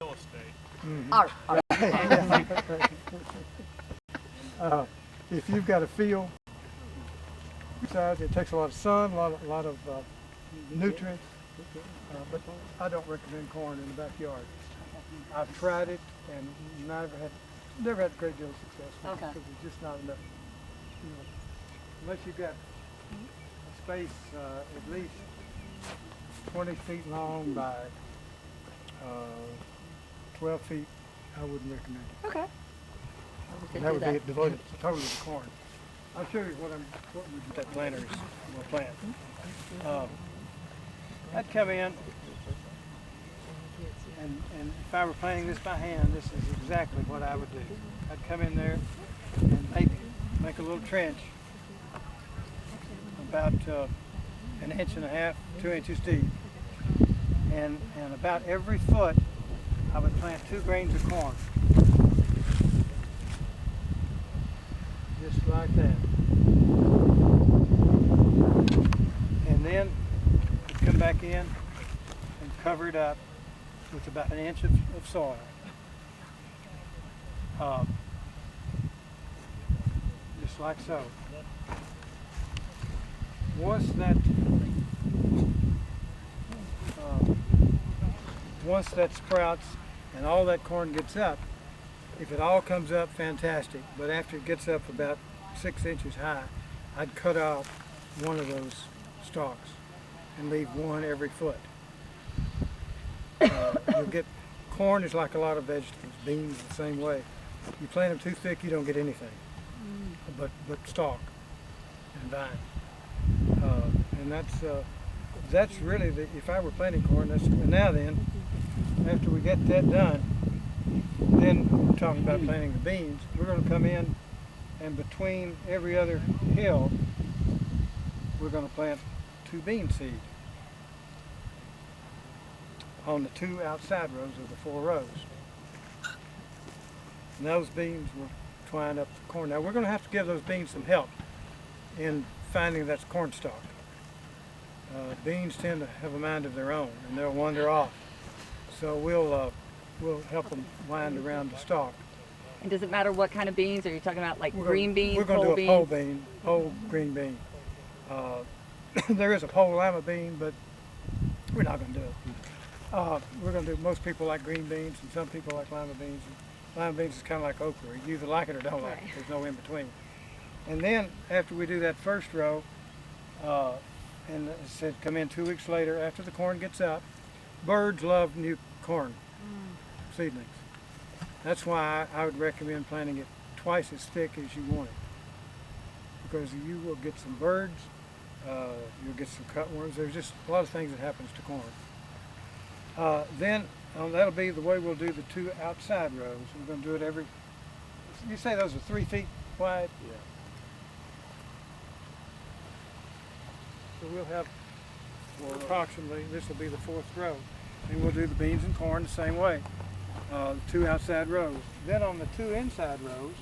real estate. All right. If you've got a field, besides it takes a lot of sun, a lot of nutrients, but I don't recommend corn in the backyard. I've tried it and never had a great deal of success with it because it's just not enough. You know, unless you've got a space at least 20 feet long by 12 feet, I wouldn't recommend it. Okay. And that would be devoted totally to corn. I'll show you what we do that planters will plant. I'd come in, and if I were planting this by hand, this is exactly what I would do. I'd come in there and make a little trench about an inch and a half, 2 inches deep, and about every foot I would plant 2 grains of corn. Just like that. And then come back in and cover it up with about an inch of soil. Just like so. Once that sprouts and all that corn gets up, if it all comes up, fantastic. But after it gets up about 6 inches high, I'd cut off one of those stalks and leave one every foot. You'll get corn is like a lot of vegetables, beans the same way. You plant them too thick, you don't get anything, but stalk and vine. And that's really if I were planting corn. And now then, after we get that done, then we're talking about planting the beans. We're going to come in, and between every other hill, we're going to plant 2 bean seed on the 2 outside rows of the 4 rows. And those beans will twine up the corn. Now we're going to have to give those beans some help in finding that's corn stalk. Beans tend to have a mind of their own, and they'll wander off. So we'll help them wind around the stalk. And does it matter what kind of beans? Are you talking about like green beans, We're going pole to do a pole bean, pole green bean. There is a pole lima bean, but we're not going to do it. We're going to do, most people like green beans, and some people like lima beans. And lima beans is kind of like okra. You either like it or don't like it. There's no in between. And then after we do that first row, and it said come in 2 weeks later after the corn gets up. Birds love new corn seedlings. That's why I would recommend planting it twice as thick as you want it, because you will get some birds, you'll get some cutworms. There's just a lot of things that happens to corn. Then that'll be the way we'll do the 2 outside rows. We're going to do it every. You say those are 3 feet wide? Yeah. So we'll have approximately, this will be the 4th row. And we'll do the beans and corn the same way, 2 outside rows. Then on the 2 inside rows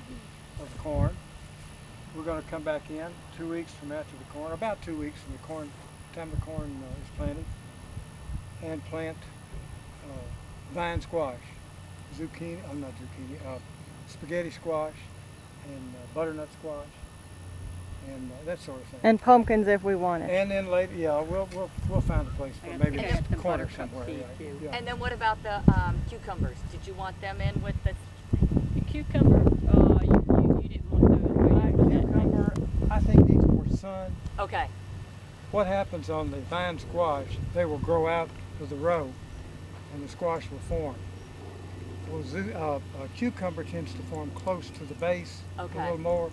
of the corn, we're going to come back in 2 weeks from after the corn, about 2 weeks from the time the corn is planted, and plant vine squash, spaghetti squash, and butternut squash, and that sort of thing. And pumpkins if we want it. And then later, yeah, we'll find a place for maybe and a corner somewhere. Yeah. And then what about the cucumbers? Did you want them in with the Cucumber, you didn't want those, right? Cucumber, I think needs more sun. Okay. What happens on the vine squash, they will grow out of the row and the squash will form. Well, cucumber tends to form close to the base a little more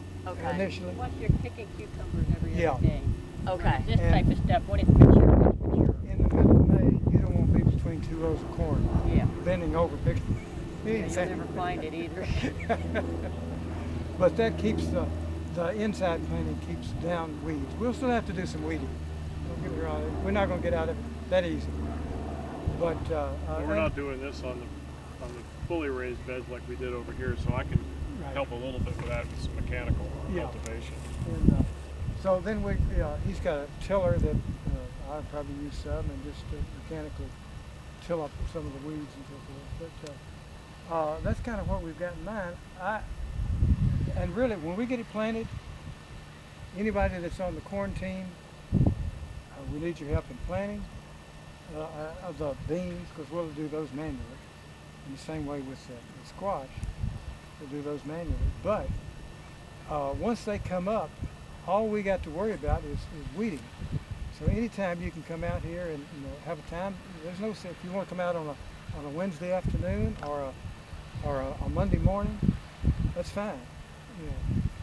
initially. Once you're picking cucumbers every other day. Okay. This type of stuff, when it's mature, it's mature. In the middle of May, you don't want to be between 2 rows of corn. Yeah. Bending over picking. You'll never find it either. But that keeps the inside planting keeps down weeds. We'll still have to do some weeding. Don't get me wrong. We're not going to get out of it that easy. But we're not doing this on the fully raised beds like we did over here, so I can help a little bit with that with some mechanical cultivation. And, so then he's got a tiller that I'll probably use some and just mechanically till up some of the weeds and so forth. But that's kind of what we've got in mind. And really, when we get it planted, anybody that's on the corn team, we need your help in planting of the beans, because we'll do those manually. In the same way with the squash, we'll do those manually. But once they come up, all we got to worry about is weeding. So anytime you can come out here and have a time, there's no sense. If you want to come out on a Wednesday afternoon or a Monday morning, that's fine.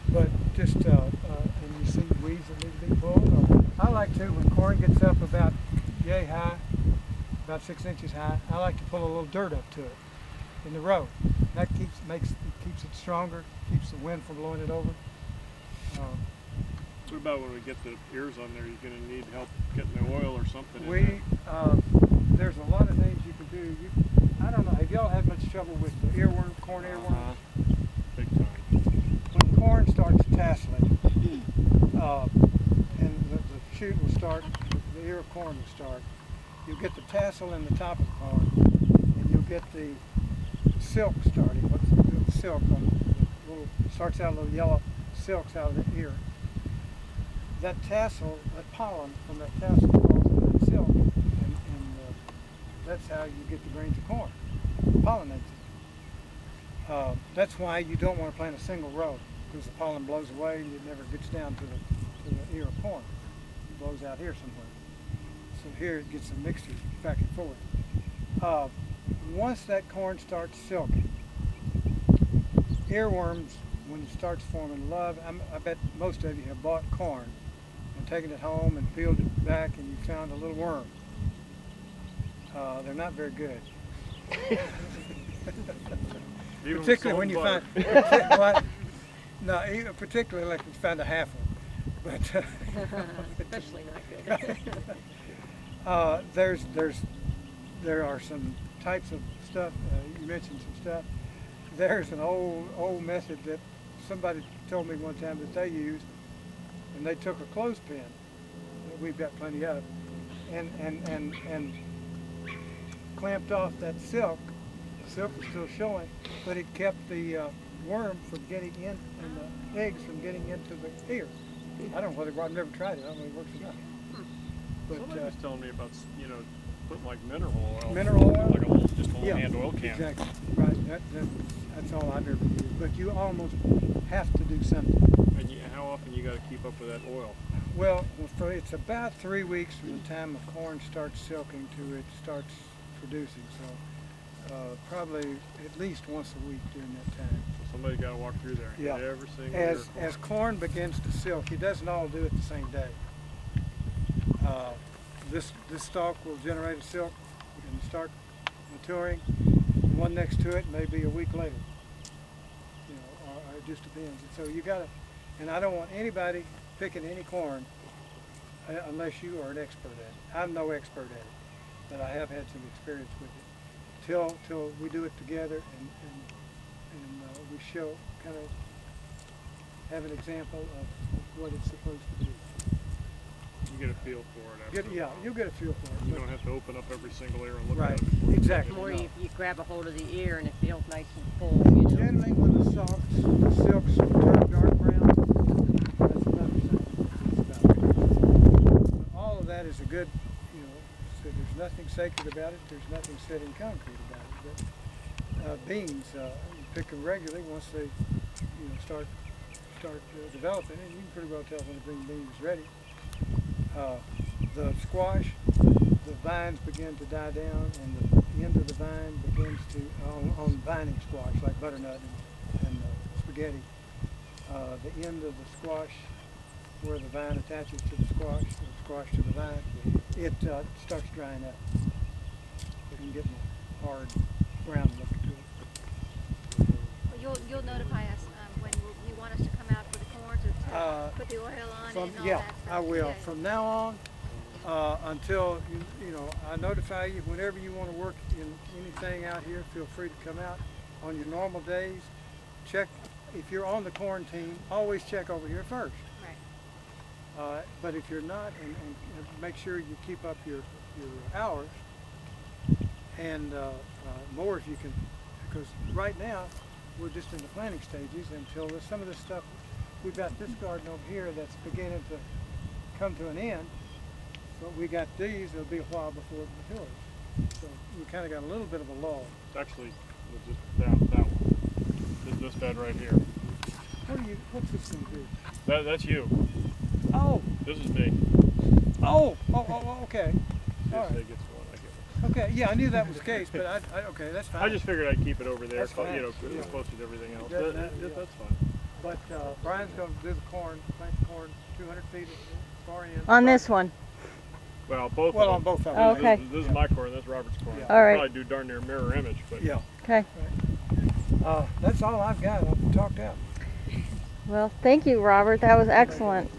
But just and you see weeds that need to be pulled. Or I like to, when corn gets up about yay high, about 6 inches high, I like to pull a little dirt up to it in the row. That keeps it stronger, keeps the wind from blowing it over. What about when we get the ears on there? You're going to need help getting the oil or something in There's a lot of things you can do. I don't know, have y'all had much trouble with the earworm, corn earworm? Big time. When corn starts tasseling, and the shoot will start, the ear of corn will start, you'll get the tassel in the top of the corn, and you'll get the silk starting. What's the silk on the little, starts out a little yellow silks out of the ear. That tassel, that pollen from that tassel falls into that silk, and that's how you get the grains of corn. Pollinates it. That's why you don't want to plant a single row, because the pollen blows away and it never gets down to the ear of corn. It blows out here somewhere. So here it gets a mixture back and forth. Once that corn starts silking, earworms, when it starts forming love, I bet most of you have bought corn and taken it home and peeled it back and you found a little worm. They're not very good. Particularly when you find, particularly like if you find a half one. But Especially not good. there are some types of stuff. You mentioned some stuff. There's an old method that somebody told me one time that they used, and they took a clothespin that we've got plenty of, and clamped off that silk. The silk was still showing, but it kept the worm from getting in and the eggs from getting into the ear. I don't know whether I've never tried it. I don't know if it works or not. But somebody was telling me about putting like mineral oil. Mineral oil? Like a little hand oil can. Exactly. Right. That's all I've ever used. But you almost have to do something. And how often you got to keep up with that oil? Well, it's about 3 weeks from the time the corn starts silking to it starts producing. So probably at least once a week during that time. So somebody got to walk through there. Yeah. Every single year. As corn begins to silk, it doesn't all do it the same day. This stalk will generate a silk and start maturing. The one next to it may be a week later. Or it just depends. And so you gotta, and I don't want anybody picking any corn unless you are an expert at it. I'm no expert at it, but I have had some experience with it. Till we do it together and we show, kind of have an example of what it's supposed to do. You get a feel for it after. You'll get a feel for it. You don't have to open up every single ear and look Right, at it. Before exactly. The more No. you grab a hold of the ear and it feels nice and full, Generally, when the silks turn dark brown, that's another sign. But all of that is a good, so there's nothing sacred about it. There's nothing set in concrete about it. But beans, you pick them regularly once they, start developing, and you can pretty well tell when a green bean is ready. The squash, the vines begin to die down, and the end of the vine begins to, on vining squash, like butternut and spaghetti, the end of the squash, where the vine attaches to the squash to the vine, it starts drying up. It can get more hard, brown look to it. Well, you'll notify us when you want us to come out for the corn to put the oil on and all that stuff. I will. Yeah. From now on, until I notify you whenever you want to work in anything out here. Feel free to come out on your normal days. Check if you're on the corn team. Always check over here first. Right. But if you're not, and make sure you keep up your hours, and more if you can, because right now we're just in the planting stages until some of this stuff. We've got this garden over here that's beginning to come to an end, but we got these. It'll be a while before it matures. So we kind of got a little bit of a lull. It's actually just that one. This bed right here. What's this going to do? That's you. Oh. This is me. Oh, okay. All CSA right. gets one. I get one. Okay, yeah, I knew that was the case, but okay, that's fine. I just figured I'd keep it over there, That's fine. you know, Yeah. closer to everything else. Yeah, That's fine. But Brian's going to do the corn, plant the corn 200 feet at the far end. On this one? Well, both Well, of on them. both of them. Oh, okay. This is my corn, that's Robert's corn. Yeah. All right. Probably do darn near mirror image, but Yeah. Okay. That's all I've got. I've talked out. Well, thank you, Robert. That was excellent.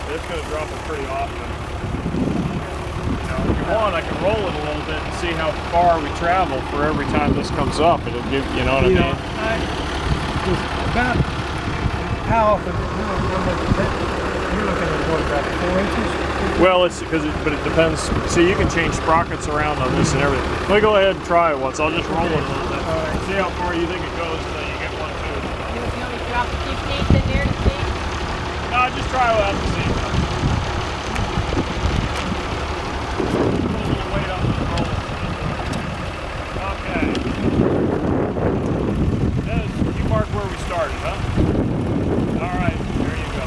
it's going to drop it pretty often. You know, if you want, I can roll it a little bit and see how far we travel for every time this comes up. It'll give, you know what I mean? Just about how often you're looking at what, about 4 inches? Well, but it depends. See, you can change sprockets around on this and everything. Let me go ahead and try it once. I'll just roll it a little bit. All right. See how far you think it goes until you get one too. You want me to drop a few seeds in there to see? No, just try without the seed. Put a little weight on the roll. Okay. You mark where we started, huh? All right, there you go.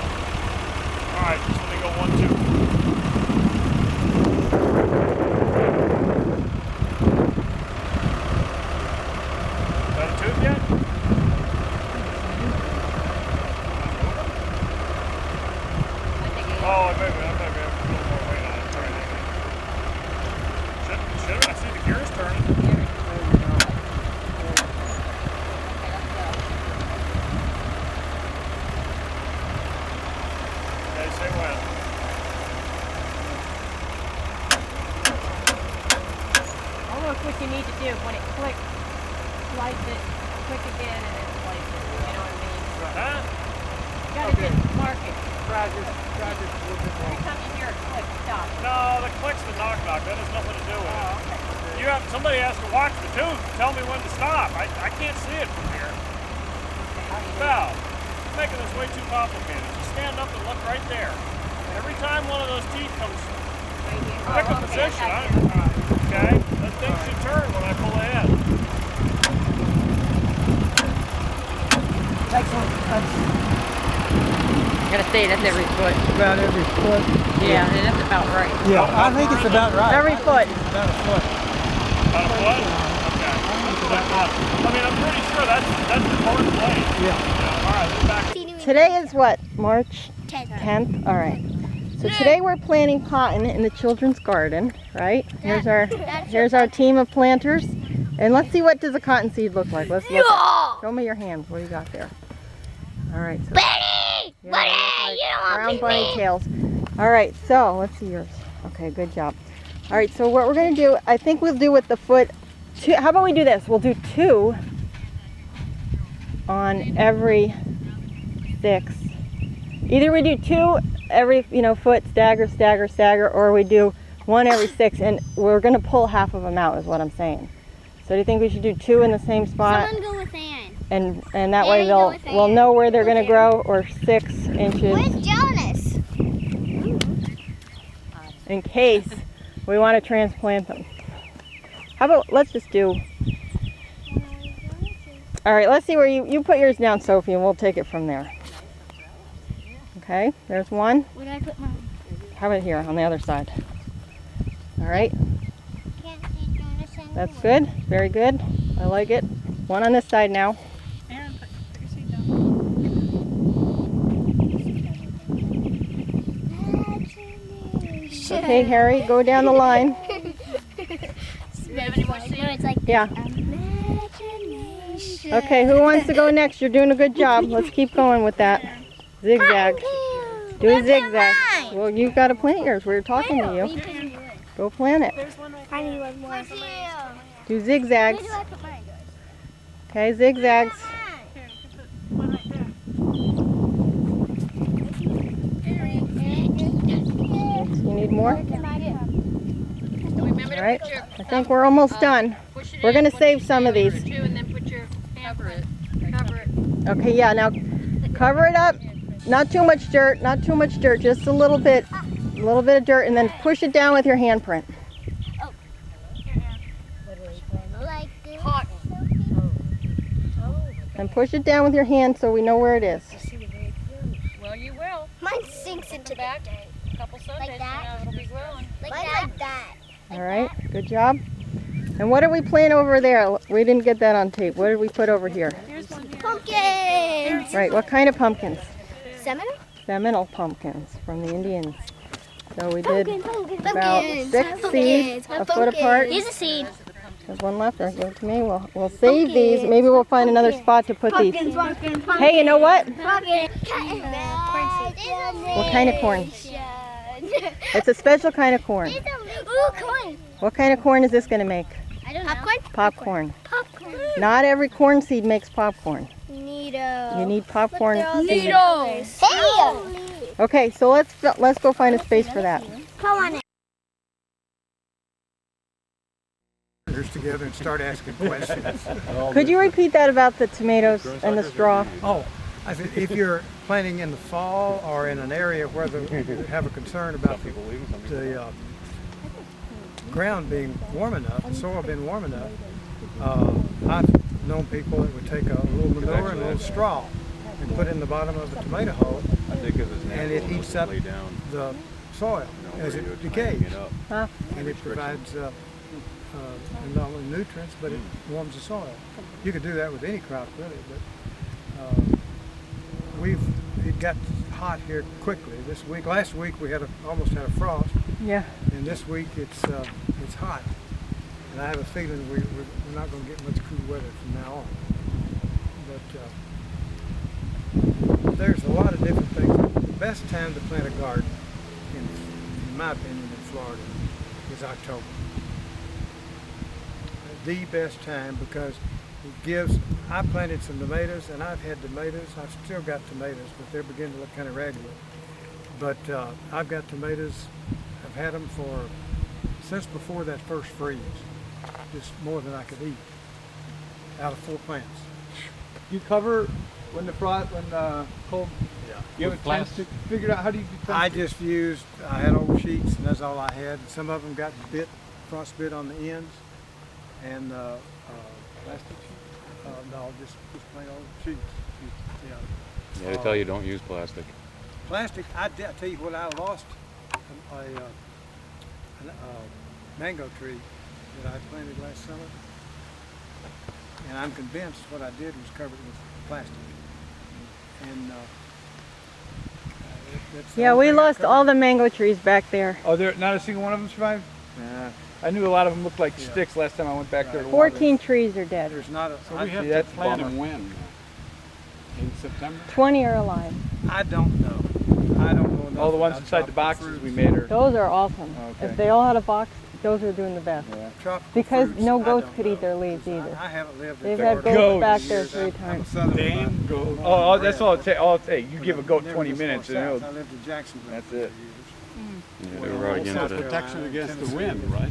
All right, just let me go 1, 2. Is that a tooth yet? Oh, maybe I might be able to put a little more weight on it. All right, should I see the gears turning? Okay, say when. Almost what you need to do when it clicks, slice it, click again, and then slice it. You know what I mean? Huh? You gotta just mark it. Try just a little bit more. Every time you hear a click, stop. No, the click's the knock-knock. That has nothing to do with it. Oh, okay. You have somebody has to watch the tooth and tell me when to stop. I can't see it from here. Val, you're making this way too complicated. Just stand up and look right there. Every time one of those teeth comes, pick a position. Okay? That thing should turn when I pull ahead. Excellent. That's You gotta say that's every foot. about every foot. Yeah, and that's about right. Yeah, I think it's about right. Every foot. About a foot. About a foot? Okay. I mean, I'm pretty sure that's the corn blade. Yeah. All right, we're back. Today is what? March 10th? All right. So today we're planting cotton in the children's garden, right? Here's our team of planters. And let's see, what does a cotton seed look like? Let's look. Show me your hands. What do you got there? All right. So, Bunny! yeah, Bunny! they look You don't like brown want bunny me. tails. All right. So let's see yours. Okay, good job. All right. So what we're gonna do, I think we'll do with the foot. How about we do this? We'll do 2 on every 6. Either we do 2 every, foot, stagger, or we do 1 every 6, and we're gonna pull half of them out, is what I'm saying. So do you think we should do 2 in the same spot? Someone go with Ann. And that way we'll know where they're gonna grow, or 6 inches Where's Jonas? in case we want to transplant them. How about, let's just do, all right, let's see where you put yours down, Sophie, and we'll take it from there. Okay, there's 1. Where did I put mine? How about here on the other side? All right, Can't see Jonas anymore. that's good, very good. I like it. 1 on this side now. Aaron, put your seed down. Okay, Harry, go down the line. It's like Yeah. imagination. Okay, who wants to go next? You're doing a good job. Let's keep going with that. Zigzag. Do a zigzag. Well, you've got to plant yours. We were talking to you. Go plant it. I need one more. Do zigzags. Where do I put mine? Okay, zigzags. You need more? Remember to Alright, put your I think we're almost done. push it We're in, gonna once save you some of see it, these. two, and then put your handprint. Cover it. Okay, yeah, now cover it up. Not too much dirt, not too much dirt, just a little bit of dirt, and then push it down with your handprint. Like this. Cotton. And push it down with your hand so we know where it is. Well, you will. Mine sinks into the Back. dirt. A couple Sundays, that? it'll be growing. Like that. All right, good job. And what did we plant over there? We didn't get that on tape. What did we put over here? Pumpkins. Right, what kind of pumpkins? Seminole? Seminole pumpkins from the Indians. So we did Pumpkins. about 6 seeds, a foot apart. Here's a seed. There's one left there. Give it to me. We'll save these. Maybe we'll find another spot to put these. Hey, you know what? What kind of corn? It's a special kind of corn. Ooh, corn. What kind of corn is this going to make? I don't know. Popcorn? Popcorn. Not every corn seed makes popcorn. Neato. You need popcorn seeds. Hey! Okay, so let's go find a space for that. Come on. Together and start asking questions. Could you repeat that about the tomatoes and the straw? Oh, I said if you're planting in the fall or in an area where you have a concern about the ground being warm enough, the soil being warm enough, I've known people that would take a little manure and a little straw and put it in the bottom of a tomato hole, and it heats up the soil as it decays, Huh? and it provides not only nutrients, but it warms the soil. You could do that with any crop, really, but it got hot here quickly this week. Last week we almost had a frost, Yeah. and this week it's hot, and I have a feeling we're not going to get much cool weather from now on. But there's a lot of different things. The best time to plant a garden, in my opinion, in Florida, is October. The best time, because it gives. I planted some tomatoes, and I've had tomatoes. I've still got tomatoes, but they're beginning to look kind of raggedy. But I've got tomatoes. I've had them since before that first freeze, just more than I could eat out of 4 plants. You cover when cold. Yeah. You have a chance to figure out how do you? I had old sheets, and that's all I had. Some of them got frostbit on the ends, and Plastic sheet? no, just plain old sheets. Yeah. Yeah, they tell you don't use plastic. Plastic. I tell you what, I lost a mango tree that I planted last summer, and I'm convinced what I did was cover it with plastic. And that's the Yeah, only we thing I lost covered. all the mango trees back there. Oh, there not a single one of them survived? Nah. I knew a lot of them looked like sticks last time I went back there to water. 14 trees are dead. There's not a. So we have I, to plant bummer. them when? In September? 20 are alive. I don't know. I don't know enough All the ones about inside the tropical boxes fruits. we made are. Those are awesome. Okay. If they all had a box, those are doing the best. Yeah. Tropical Because fruits, no I ghost don't could know, eat their leaves 'cause either. I haven't lived in They've had Florida goats for back years. there 3 I'm times. a southern Damn boy. goat. Born Oh, and that's bred. all it takes. All it takes. You give a goat Never 20 this far minutes and south. it'll. I lived in Jacksonville That's for it. 3 years. Yeah, they were right against South it. Carolina, Protection against the Tennessee. wind, right?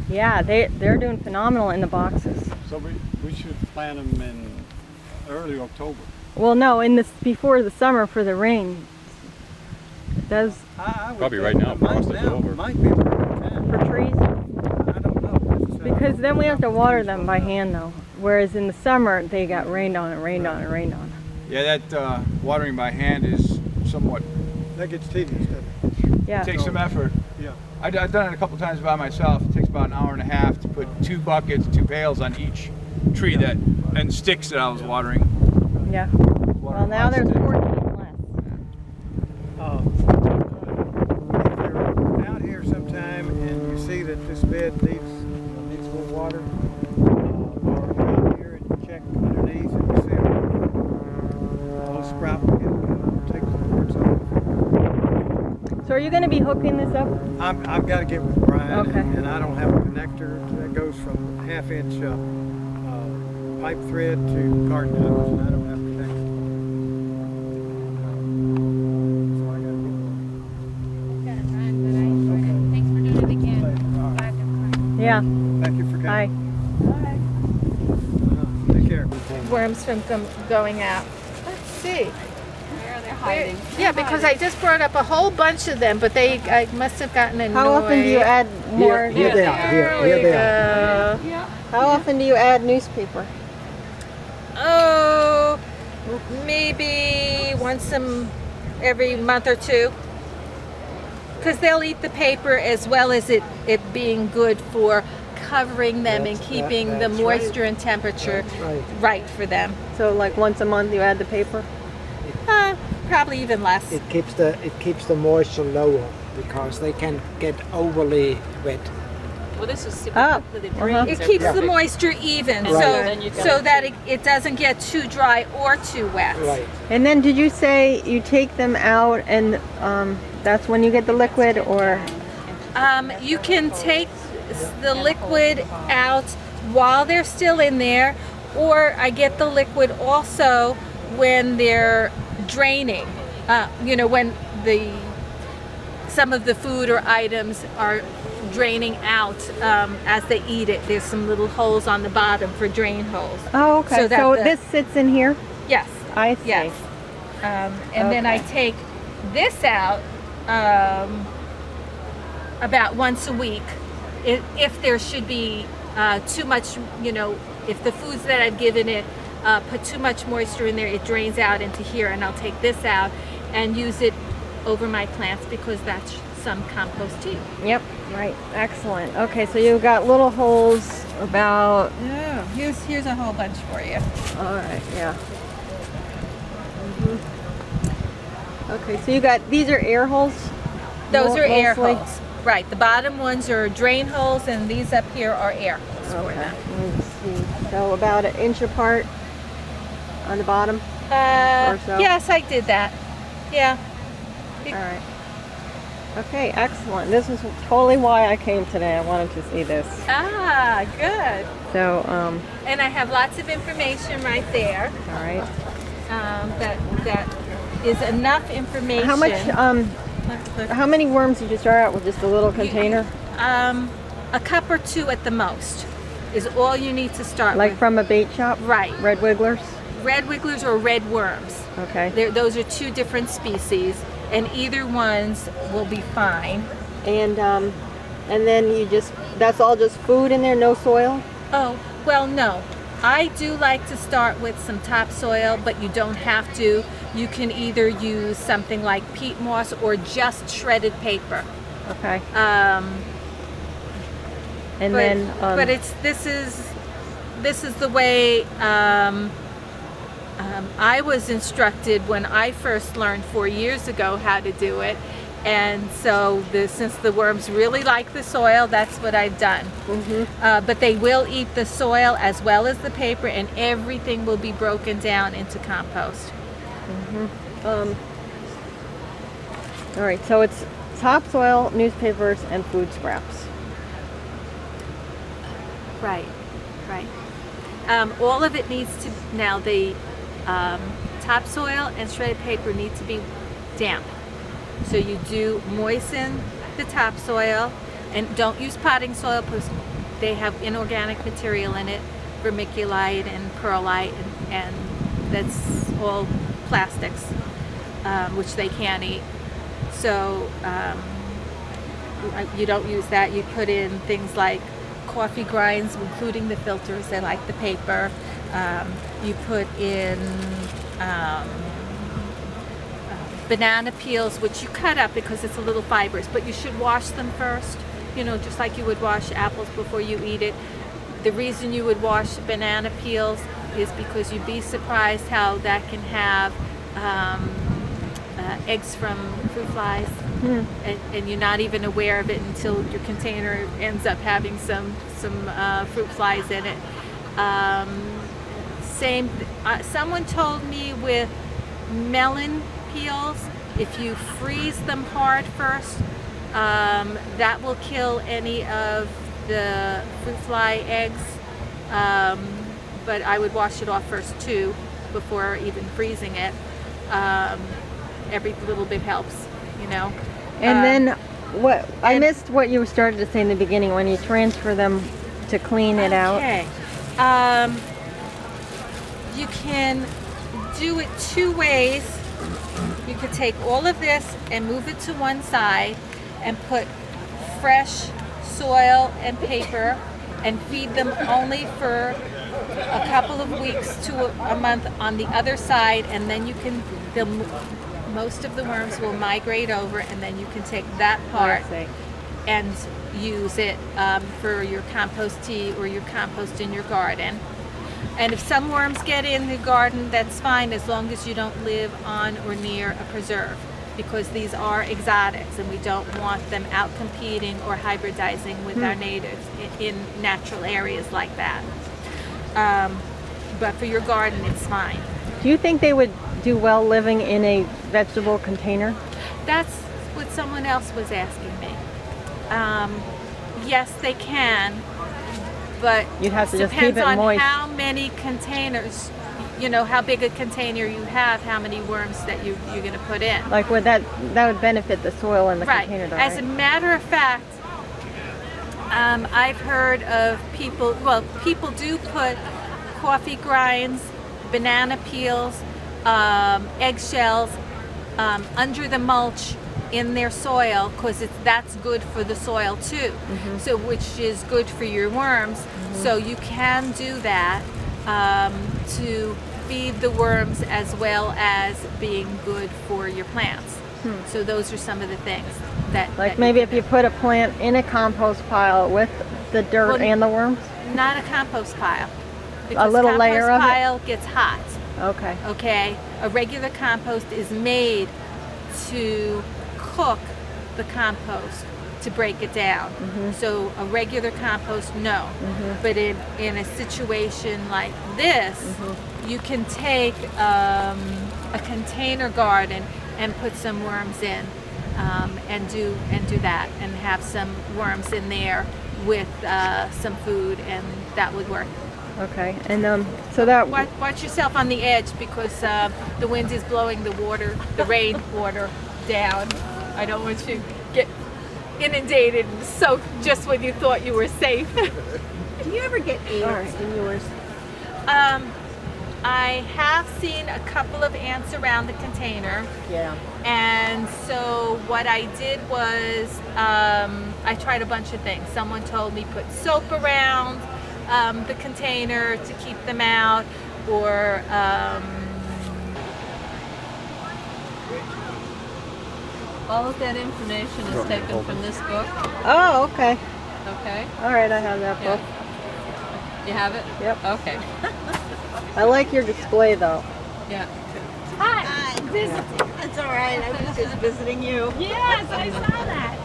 Yeah, they're doing phenomenal in the boxes. So we should plant them in early October. Well, no, before the summer for the rain. It does I would Probably think right now, it might frost is now over. Might be the right time. for trees. I don't know. Because then we have to water them by hand though. Whereas in the summer, they got rained on and rained on and rained on. Yeah, that watering by hand is somewhat. That gets tedious, doesn't it? Yeah. It takes some effort. Yeah. I've done it a couple times by myself. It takes about an hour and a half to put 2 buckets, 2 pails on each tree and sticks that I was watering. Yeah. Well, Watering now on there's sticks. 14 less. If you're out here sometime and you see that this bed needs more water, or you're out here and you check underneath and you see a little sprout begin to take the roots off. So are you going to be hooking this up? I've got to get with Brian, Okay. and I don't have a connector that goes from 1/2-inch pipe thread to garden hose, and I don't have a connector. So I got to get one. Got a time, but I enjoyed it. Thanks for doing it again. Bye, everybody. Yeah. Thank you for Hi. coming. Take care. Worms from going out. Let's see. Where are they hiding? Yeah, because I just brought up a whole bunch of them, but I must have gotten annoyed. How often do you add more? Here they are. Here they are. How often do you add newspaper? Oh, maybe once every month or two. Because they'll eat the paper as well as it being good for covering them and keeping the moisture and temperature right for them. So like once a month you add the paper? Probably even less. It keeps the moisture lower because they can get overly wet. Well, this is super for the drains. It keeps the moisture even, so that it doesn't get too dry or too wet. Right. And then did you say you take them out and that's when you get the liquid, or? You can take the liquid out while they're still in there, or I get the liquid also when they're draining. When some of the food or items are draining out as they eat it. There's some little holes on the bottom for drain holes. Oh, okay. So this sits in here? Yes. I see. Yes. And then I take this out about once a week. If there should be too much, if the foods that I've given it put too much moisture in there, it drains out into here, and I'll take this out and use it over my plants because that's some compost tea. Yep, right. Excellent. Okay, so you've got little holes about... Oh, here's a whole bunch for you. All right, yeah. Okay, so you got, these are air holes? Those are air mostly? holes. Right, the bottom ones are drain holes, and these up here are air holes for them. Let's see. So about an inch apart on the bottom? Or so? Yes, I did that. Yeah. All right. Okay, excellent. This is totally why I came today. I wanted to see this. Ah, good. So, and I have lots of information right there. All right. That is enough information. How much? How many worms did you start out with? Just a little container? A cup or two at the most is all you need to start with. Like from a bait shop? Right. Red wigglers? Red wigglers or red worms. Okay. Those are two different species, and either ones will be fine. And then you that's all just food in there, no soil? Oh, well, no. I do like to start with some topsoil, but you don't have to. You can either use something like peat moss or just shredded paper. Okay. This is the way I was instructed when I first learned 4 years ago how to do it. And so since the worms really like the soil, that's what I've done. Mm-hmm. But they will eat the soil as well as the paper, and everything will be broken down into compost. Mm-hmm. All right, so it's topsoil, newspapers, and food scraps. Right. All of it needs to, now the topsoil and shredded paper need to be damp. So you do moisten the topsoil, and don't use potting soil because they have inorganic material in it, vermiculite and perlite, and that's all plastics, which they can't eat. So you don't use that. You put in things like coffee grinds, including the filters. They like the paper. You put in banana peels, which you cut up because it's a little fibrous, but you should wash them first, just like you would wash apples before you eat it. The reason you would wash banana peels is because you'd be surprised how that can have eggs from fruit flies, and you're not even aware of it until your container ends up having some fruit flies in it. Someone told me with melon peels, if you freeze them hard first, that will kill any of the fruit fly eggs, but I would wash it off first too before even freezing it. Every little bit helps, And then what I missed what you started to say in the beginning when you transfer them to clean it out. Okay. You can do it two ways. You could take all of this and move it to one side and put fresh soil and paper and feed them only for a couple of weeks to a month on the other side, and then you can, most of the worms will migrate over, and then you can take that part and use it for your compost tea or your compost in your garden. And if some worms get in the garden, that's fine, as long as you don't live on or near a preserve, because these are exotics and we don't want them out competing or hybridizing with our natives in natural areas like that. But for your garden, it's fine. Do you think they would do well living in a vegetable container? That's what someone else was asking me. Yes, they can, but you'd have to just keep depends it on moist. how many containers, you know, how big a container you have, how many worms that you're going to put in. Like would that would benefit the soil in the container, though, As a matter of fact, I've heard of people, well, people do put coffee grinds, banana peels, eggshells under the mulch in their soil, because that's good for the soil too. So which is good for your worms. So you can do that to feed the worms as well as being good for your plants. So those are some of the things that maybe if you put a plant in a compost pile with the dirt and the worms? Not a compost pile. A little layer of it? Compost pile gets hot. Okay. Okay. A regular compost is made to cook the compost, to break it down. So a regular compost, no. But in a situation like this, you can take a container garden and put some worms in, and do that, and have some worms in there with some food, and that would work. Okay, and so that watch yourself on the edge, because the wind is blowing the rain water down. I don't want you to get inundated and soaked just when you thought you were safe. Do you ever get ants in yours? I have seen a couple of ants around the container. Yeah. And so what I did was I tried a bunch of things. Someone told me put soap around the container to keep them out, or all of that information is taken from this book. Oh, okay. Okay. All right, I have that book. You have it? Yep. Okay. I like your display, though. Yeah. Hi. Visiting. It's all right. I was just visiting you. Yes, I saw that.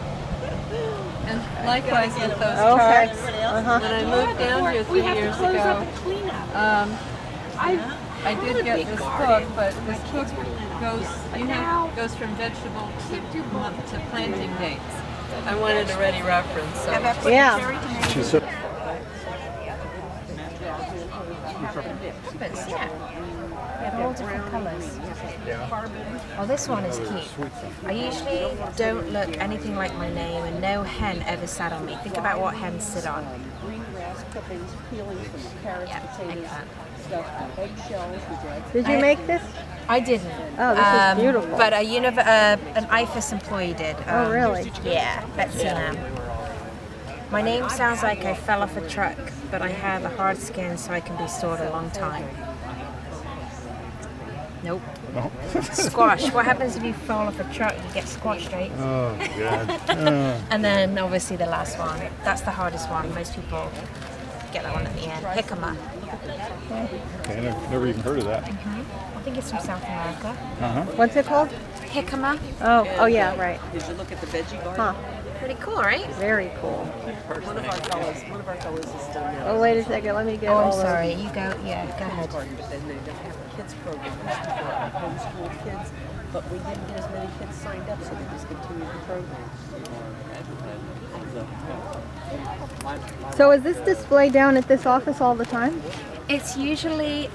And likewise with those Okay. charts. When I moved down here 3 years ago, I did get this book, but this book goes from vegetable to planting dates. I wanted a ready reference. So. Yeah. They're all different colours. Oh, this one is cute. I usually don't look anything like my name, and no hen ever sat on me. Think about what hens sit on. Yeah, eggplant. Did you make this? I didn't. Oh, this is beautiful. But an IFAS employee did. Oh, really? Yeah, Betsy Lamb. My name sounds like I fell off a truck, but I have a hard skin so I can be stored a long time. Nope. No. Squash. What happens if you fall off a truck? You get squashed, right? Oh, God. And then obviously the last one. That's the hardest one. Most people get that one at the end. Jicama. Okay, I've never even heard of that. I think it's from South America. What's it called? Jicama. Oh yeah, right. Did you look at the veggie garden? Huh. Pretty cool, right? Very cool. One of our fellows is still there. Oh, wait a second. Let me get Oh, all I'm of sorry. You go. Yeah, go ahead. But then they have a kids program for our homeschool kids, but we didn't get as many kids signed up, so they discontinued the program. So is this display down at this office all the time? It's usually,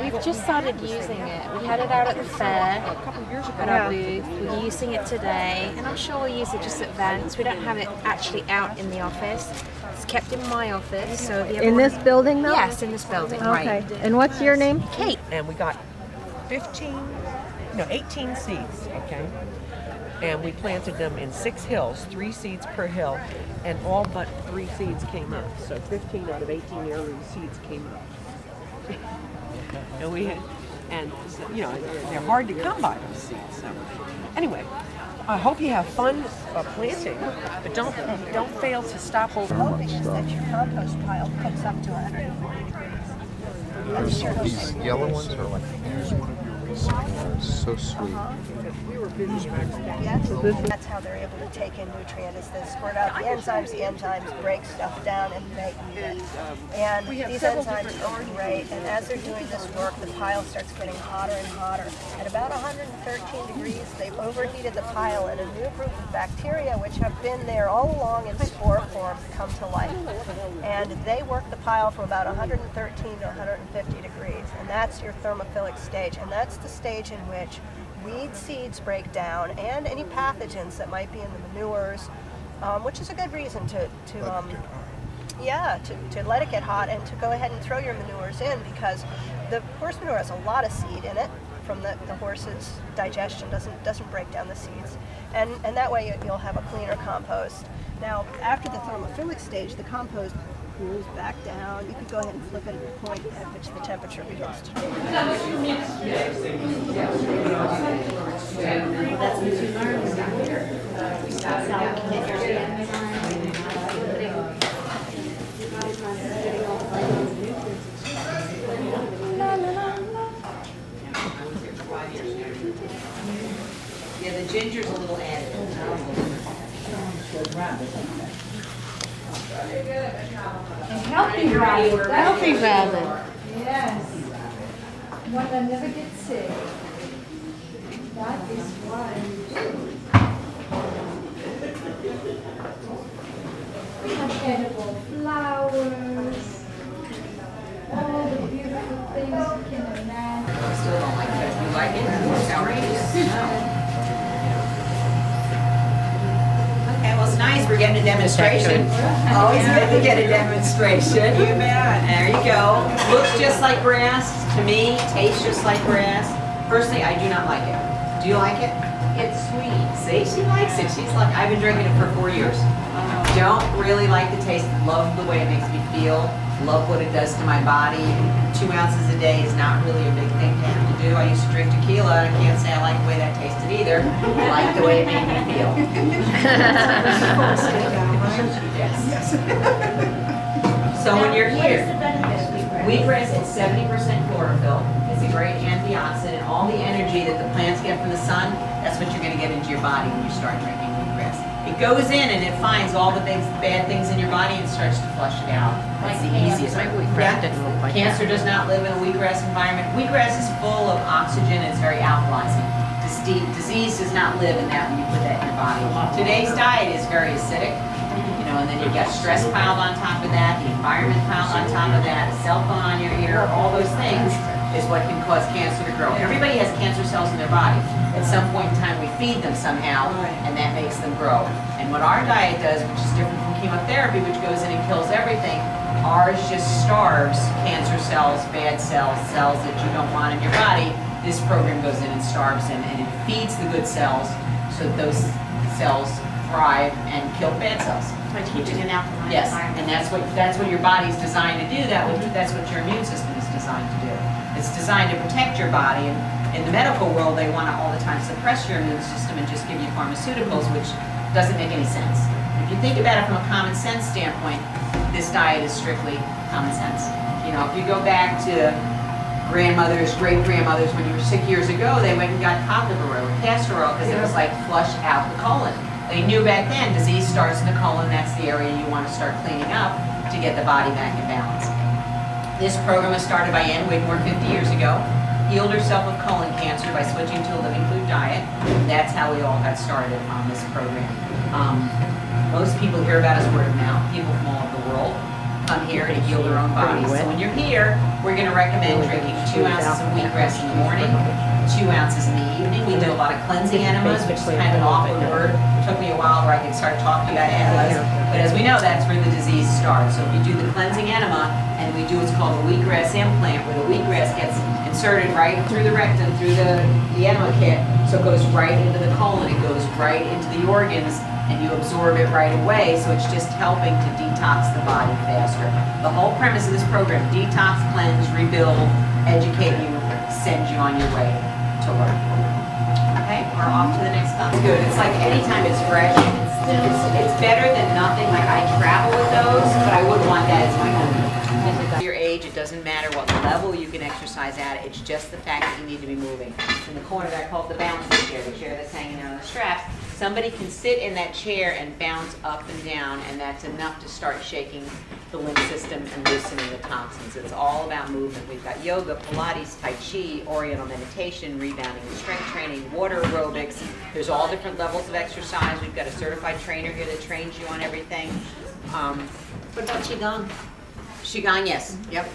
we've just started using it. We had it out at the fair at our booth. We're using it today, and I'm sure we'll use it just at events. We don't have it actually out in the office. It's kept in my office. So if you ever In this building though? Yes, in this building, Okay. right. And what's your name? Kate. And we got 18 seeds, okay? And we planted them in 6 hills, 3 seeds per hill, and all but 3 seeds came up. So 15 out of 18 heirloom seeds came up. And so, you know, they're hard to come by, those seeds. So anyway, I hope you have fun planting, but don't fail to stop over. That your compost pile cooks up to 140 degrees. These yellow ones are like, so sweet. Yes, that's how they're able to take in nutrient, is they squirt out the enzymes break stuff down and they eat it. And these enzymes are great, and as they're doing this work, the pile starts getting hotter and hotter. At about 113 degrees, they've overheated the pile, and a new group of bacteria, which have been there all along in spore form, come to life. And they work the pile from about 113 to 150 degrees, and that's your thermophilic stage, and that's the stage in which weed seeds break down and any pathogens that might be in the manures, which is a good reason to let it get hot and to go ahead and throw your manures in, because the horse manure has a lot of seed in it from the horse's digestion, doesn't break down the seeds, and that way you'll have a cleaner compost. Now, after the thermophilic stage, the compost cools back down. You could go ahead and flip it at the point at which the temperature begins to change. Yeah, the ginger's a little added. Healthy rabbit. Healthy rabbit. Yes. One that never gets sick. That is why you do. We have edible flowers. All the beautiful things you can imagine. I still don't like it. You like it? How are you? Okay, well, it's nice. We're getting a demonstration. Always good to get a demonstration. You bet. There you go. Looks just like grass to me. Tastes just like grass. Personally, I do not like it. Do you like it? It's sweet. See, she likes it. She's like, I've been drinking it for 4 years. Don't really like the taste. Love the way it makes me feel. Love what it does to my body. 2 ounces a day is not really a big thing to have to do. I used to drink tequila, and I can't say I like the way that tasted either. I like the way it made me feel. Yes. So when you're here, wheatgrass is 70% chlorophyll. It's a great antioxidant. All the energy that the plants get from the sun, that's what you're going to get into your body when you start drinking wheatgrass. It goes in and it finds all the bad things in your body and starts to flush it out. That's the easiest way. Cancer does not live in a wheatgrass environment. Wheatgrass is full of oxygen and it's very alkalizing. Disease does not live in that when you put that in your body. Today's diet is very acidic, you know, and then you've got stress piled on top of that, the environment piled on top of that, a cell phone on your ear, all those things is what can cause cancer to grow. Everybody has cancer cells in their body. At some point in time, we feed them somehow, and that makes them grow. And what our diet does, which is different from chemotherapy, which goes in and kills everything, ours just starves cancer cells, bad cells, cells that you don't want in your body. This program goes in and starves them, and it feeds the good cells, so that those cells thrive and kill bad cells. Yes, and that's what your body's designed to do. That's what your immune system is designed to do. It's designed to protect your body, and in the medical world, they want to all the time suppress your immune system and just give you pharmaceuticals, which doesn't make any sense. If you think about it from a common sense standpoint, this diet is strictly common sense. You know, if you go back to grandmothers, great-grandmothers, when you were sick years ago, they went and got cod liver oil, castor oil, because it was like flush out the colon. They knew back then disease starts in the colon, that's the area you want to start cleaning up to get the body back in balance. This program was started by Ann Wigmore 50 years ago, healed herself of colon cancer by switching to a living food diet. That's how we all got started on this program. Most people hear about us word of mouth, people from all over the world. come here to heal their own bodies. So when you're here, we're going to recommend drinking 2 ounces of wheatgrass in the morning, 2 ounces in the evening. We do a lot of cleansing enemas, which is kind of an awkward word. It took me a while where I could start talking about enemas, but as we know, that's where the disease starts. So if you do the cleansing enema, and we do what's called a wheatgrass implant, where the wheatgrass gets inserted right through the rectum, through the enema kit, so it goes right into the colon, it goes right into the organs, and you absorb it right away, so it's just helping to detox the body faster. The whole premise of this program, detox, cleanse, rebuild, educate you, send you on your way to learn. Okay, we're off to the next one. Good, it's like anytime it's fresh, it's better than nothing. Like I travel with those, but I wouldn't want that as my home. Your age, it doesn't matter what level you can exercise at, it's just the fact that you need to be moving. In the corner that I call it the balancing chair, the chair that's hanging out on the straps, somebody can sit in that chair and bounce up and down, and that's enough to start shaking the lymph system and loosening the toxins. It's all about movement. We've got yoga, Pilates, Tai Chi, Oriental meditation, rebounding and strength training, water aerobics. There's all different levels of exercise. We've got a certified trainer here that trains you on everything. What about Qigong? Qigong, yes. Yep.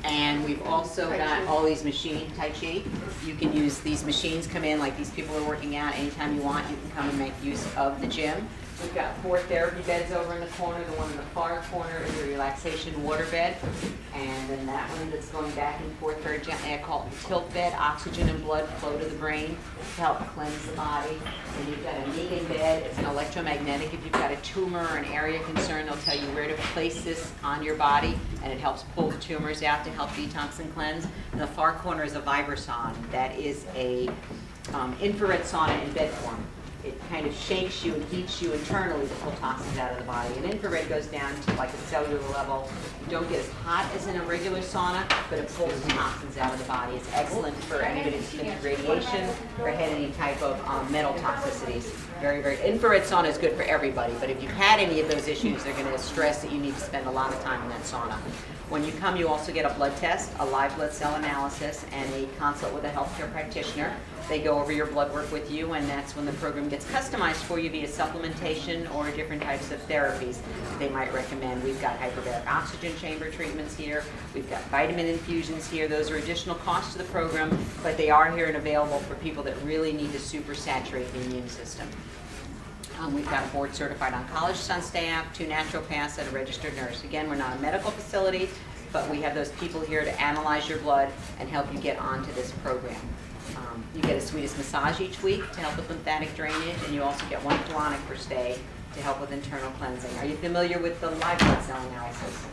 And we've also got all these machines, Tai Chi. You can use these machines, come in like these people are working out anytime you want. You can come and make use of the gym. We've got 4 therapy beds over in the corner. The one in the far corner is a relaxation water bed. And then that one that's going back and forth very gently, I call it the tilt bed. Oxygen and blood flow to the brain to help cleanse the body. And you've got a kneeling bed. It's an electromagnetic. If you've got a tumor or an area concern, they'll tell you where to place this on your body, and it helps pull the tumors out to help detox and cleanse. And the far corner is a Vibrason. That is a infrared sauna in bed form. It kind of shakes you and heats you internally to pull toxins out of the body. And infrared goes down to like a cellular level. You don't get as hot as in a regular sauna, but it pulls the toxins out of the body. It's excellent for anybody who's been through radiation or had any type of metal toxicities. Very, very, infrared sauna is good for everybody, but if you've had any of those issues, they're going to stress that you need to spend a lot of time in that sauna. When you come, you also get a blood test, a live blood cell analysis, and a consult with a healthcare practitioner. They go over your blood work with you, and that's when the program gets customized for you via supplementation or different types of therapies they might recommend. We've got hyperbaric oxygen chamber treatments here. We've got vitamin infusions here. Those are additional costs to the program, but they are here and available for people that really need to super saturate the immune system. We've got a board-certified oncologist on staff, 2 naturopaths, and a registered nurse. Again, we're not a medical facility, but we have those people here to analyze your blood and help you get onto this program. You get a Swedish massage each week to help with lymphatic drainage, and you also get 1 colonic per stay to help with internal cleansing. Are you familiar with the live blood cell analysis?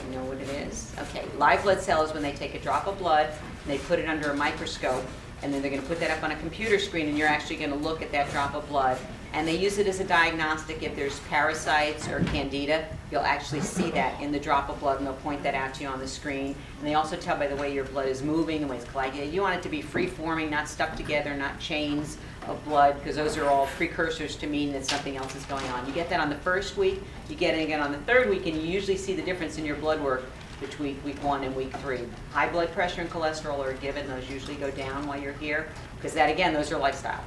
You know what it is? Okay, live blood cell is when they take a drop of blood and they put it under a microscope, and then they're going to put that up on a computer screen, and you're actually going to look at that drop of blood. And they use it as a diagnostic. If there's parasites or candida, you'll actually see that in the drop of blood, and they'll point that out to you on the screen. And they also tell by the way your blood is moving, the way it's coagulated. You want it to be free-forming, not stuck together, not chains of blood, because those are all precursors to mean that something else is going on. You get that on the first week, you get it again on the 3rd week, and you usually see the difference in your blood work between week 1 and week 3. High blood pressure and cholesterol are a given. Those usually go down while you're here, because that, again, those are lifestyle.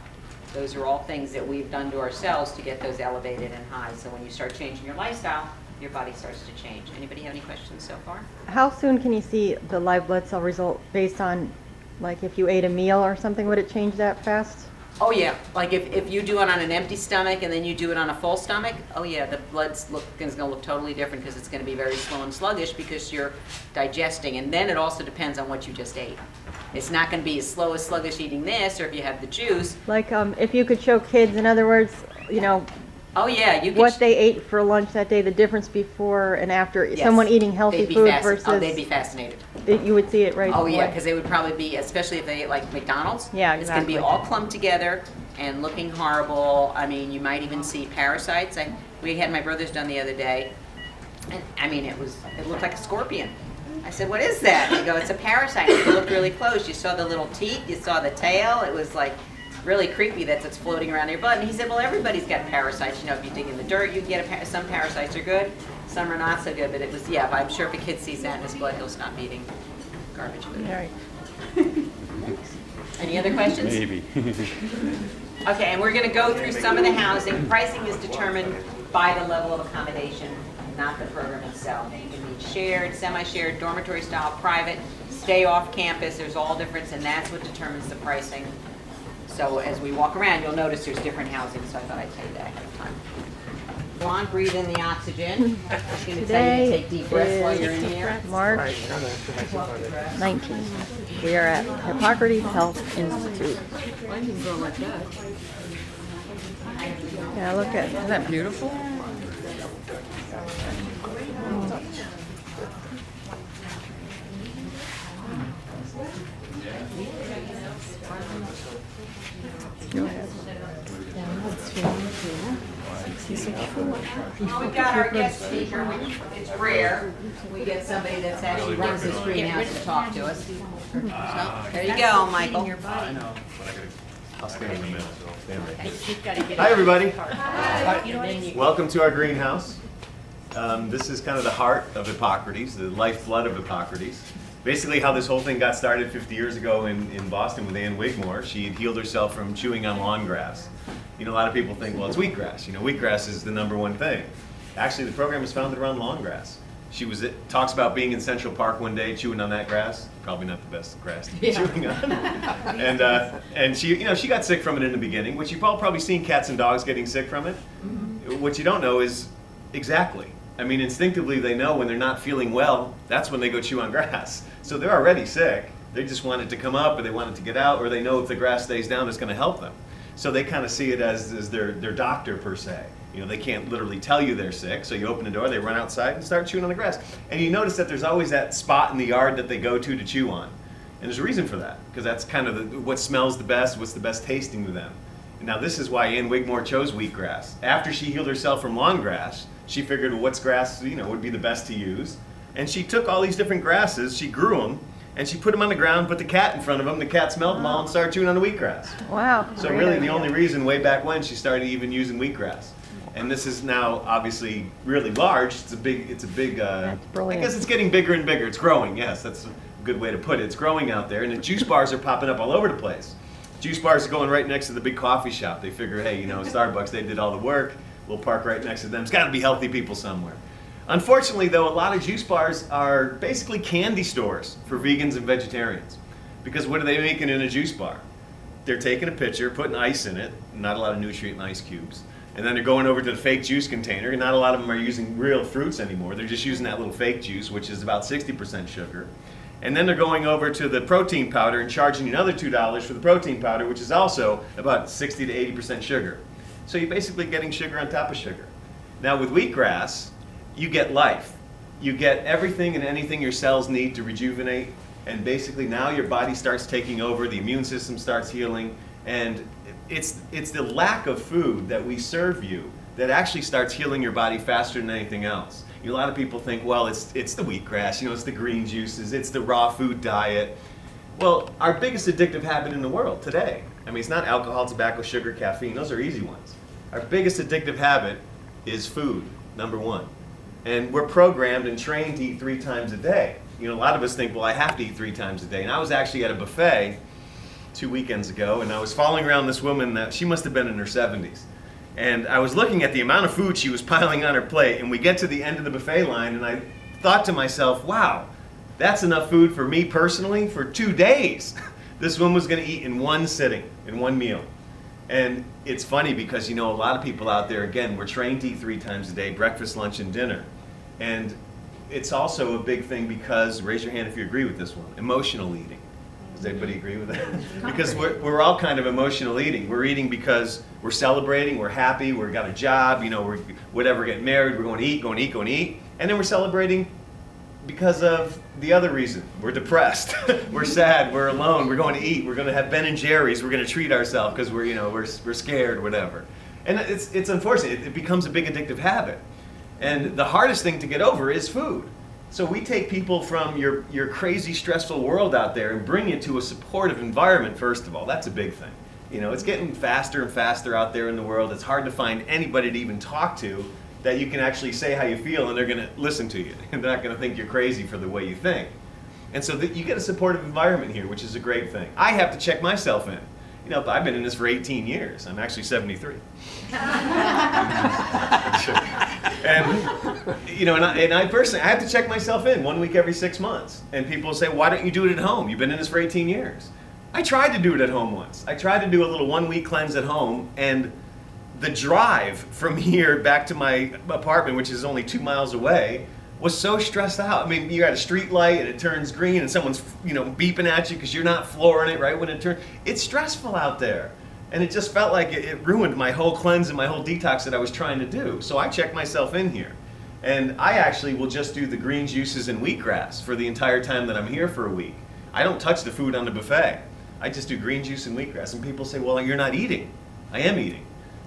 Those are all things that we've done to ourselves to get those elevated and high. So when you start changing your lifestyle, your body starts to change. Anybody have any questions so far? How soon can you see the live blood cell result based on, like, if you ate a meal or something, would it change that fast? Oh yeah, like if you do it on an empty stomach and then you do it on a full stomach, oh yeah, the blood's is going to look totally different, because it's going to be very slow and sluggish because you're digesting. And then it also depends on what you just ate. It's not going to be as slow as sluggish eating this, or if you have the juice. Like if you could show kids, in other words, you know, oh yeah, you what they ate for lunch that day, the difference before and after, yes, someone eating healthy food versus. Oh, they'd be fascinated. You would see it right Oh away. yeah, because they would probably be, especially if they ate like McDonald's. Yeah, It's going to be all clumped together and looking horrible. I mean, you might even see parasites. We had my brother's done the other day, and I mean, it looked like a scorpion. I said, what is that? They go, it's a parasite. If you looked really close, you saw the little teeth, you saw the tail. It was like really creepy that's floating around your butt. And he said, well, everybody's got parasites. You know, if you dig in the dirt, you get some parasites are good, some are not so good. But it was, yeah, but I'm sure if a kid sees that in his blood, he'll stop eating garbage food. All right. Any other questions? Maybe. Okay, and we're going to go through some of the housing. Pricing is determined by the level of accommodation not the program itself. You can be shared, semi-shared, dormitory style, private, stay off campus. There's all difference, and that's what determines the pricing. So as we walk around, you'll notice there's different housing, so I thought I'd tell you that ahead of time. Blonde, breathe in the oxygen. Just going to tell you to take deep breaths while you're in here. March 19th. We are at Hippocrates Health Institute. Mine can grow like that. Yeah, look at, isn't that beautiful? Go ahead. We've got our guest speaker, which it's rare. We get somebody that's actually runs this greenhouse to talk to us. So, there you go, Michael. I know, but I'll stand in the middle. Hi, everybody. Hi. Welcome to our greenhouse. This is kind of the heart of Hippocrates, the lifeblood of Hippocrates. Basically how this whole thing got started 50 years ago in Boston with Ann Wigmore. She had healed herself from chewing on lawn grass. You know, a lot of people think, well, it's wheatgrass. You know, wheatgrass is the #1 thing. Actually, the program was founded around lawn grass. She talks about being in Central Park one day chewing on that grass. Probably not the best grass to be chewing on. And she, you know, she got sick from it in the beginning, which you've all probably seen cats and dogs getting sick from it. Mm-hmm. What you don't know is exactly. I mean, instinctively they know when they're not feeling well, that's when they go chew on grass. So they're already sick. They just want it to come up, or they want it to get out, or they know if the grass stays down, it's going to help them. So they kind of see it as their doctor, per se. You know, they can't literally tell you they're sick, so you open the door, they run outside and start chewing on the grass. And you notice that there's always that spot in the yard that they go to chew on. And there's a reason for that, because that's kind of what smells the best, what's the best tasting to them. And now this is why Ann Wigmore chose wheatgrass. After she healed herself from lawn grass, she figured, well, what's grass, you know, would be the best to use. And she took all these different grasses, she grew them, and she put them on the ground, put the cat in front of them, the cat smelled them all and started chewing on the wheatgrass. Wow. So really the only reason way back when she started even using wheatgrass. And this is now obviously really large. It's a big, I guess it's getting bigger and bigger. It's growing, yes, that's a good way to put it. It's growing out there, and the juice bars are popping up all over the place. Juice bars are going right next to the big coffee shop. They figure, hey, you know, Starbucks, they did all the work. We'll park right next to them. It's got to be healthy people somewhere. Unfortunately, though, a lot of juice bars are basically candy stores for vegans and vegetarians. Because what are they making in a juice bar? They're taking a pitcher, putting ice in it, not a lot of nutrient and ice cubes, and then they're going over to the fake juice container, and not a lot of them are using real fruits anymore. They're just using that little fake juice, which is about 60% sugar. And then they're going over to the protein powder and charging you another $2 for the protein powder, which is also about 60 to 80% sugar. So you're basically getting sugar on top of sugar. Now with wheatgrass, you get life. You get everything and anything your cells need to rejuvenate, and basically now your body starts taking over, the immune system starts healing, and it's the lack of food that we serve you that actually starts healing your body faster than anything else. You know, a lot of people think, well, it's the wheatgrass, you know, it's the green juices, it's the raw food diet. Well, our biggest addictive habit in the world today, I mean, it's not alcohol, tobacco, sugar, caffeine, those are easy ones. Our biggest addictive habit is food, #1. And we're programmed and trained to eat 3 times a day. You know, a lot of us think, well, I have to eat 3 times a day. And I was actually at a buffet 2 weekends ago, and I was following around this woman that she must have been in her 70s. And I was looking at the amount of food she was piling on her plate, and we get to the end of the buffet line, and I thought to myself, wow, that's enough food for me personally for 2 days. This woman was going to eat in one sitting, in one meal. And it's funny because, you know, a lot of people out there, again, we're trained to eat 3 times a day, breakfast, lunch, and dinner. And it's also a big thing because, raise your hand if you agree with this one, emotional eating. Does everybody agree with that? Because we're all kind of emotional eating. We're eating because we're celebrating, we're happy, we've got a job, you know, we're whatever, getting married, we're going to eat, going to eat, going to eat. And then we're celebrating because of the other reason. We're depressed, we're sad, we're alone, we're going to eat, we're going to have Ben and Jerry's, we're going to treat ourselves because we're, you know, we're scared, whatever. And it's unfortunate, it becomes a big addictive habit. And the hardest thing to get over is food. So we take people from your crazy, stressful world out there and bring you to a supportive environment, first of all. That's a big thing. You know, it's getting faster and faster out there in the world. It's hard to find anybody to even talk to that you can actually say how you feel and they're going to listen to you. And they're not going to think you're crazy for the way you think. And so you get a supportive environment here, which is a great thing. I have to check myself in. You know, I've been in this for 18 years. I'm actually 73. And you know, and I personally, I have to check myself in 1 week every 6 months. And people say, why don't you do it at home? You've been in this for 18 years. I tried to do it at home once. I tried to do a little 1 week cleanse at home, and the drive from here back to my apartment, which is only 2 miles away, was so stressed out. I mean, you got a street light and it turns green and someone's, you know, beeping at you because you're not flooring it right when it turns. It's stressful out there. And it just felt like it ruined my whole cleanse and my whole detox that I was trying to do. So I checked myself in here. And I actually will just do the green juices and wheatgrass for the entire time that I'm here for a week. I don't touch the food on the buffet. I just do green juice and wheatgrass. And people say, well, you're not eating. I am eating.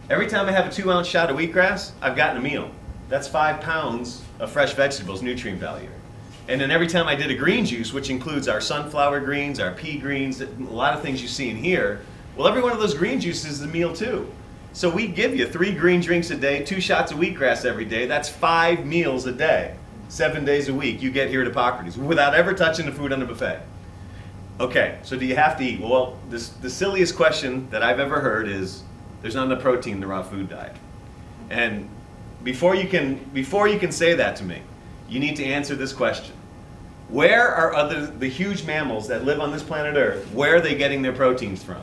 Every time I have a 2-ounce shot of wheatgrass, I've gotten a meal. That's 5 pounds of fresh vegetables, nutrient value. And then every time I did a green juice, which includes our sunflower greens, our pea greens, a lot of things you see in here, well, every one of those green juices is a meal too. So we give you 3 green drinks a day, 2 shots of wheatgrass every day. That's 5 meals a day, 7 days a week you get here at Hippocrates without ever touching the food on the buffet. Okay, so do you have to eat? Well, the silliest question that I've ever heard is, there's not enough protein in the raw food diet. And before you can say that to me, you need to answer this question. Where are the huge mammals that live on this planet Earth, where are they getting their proteins from?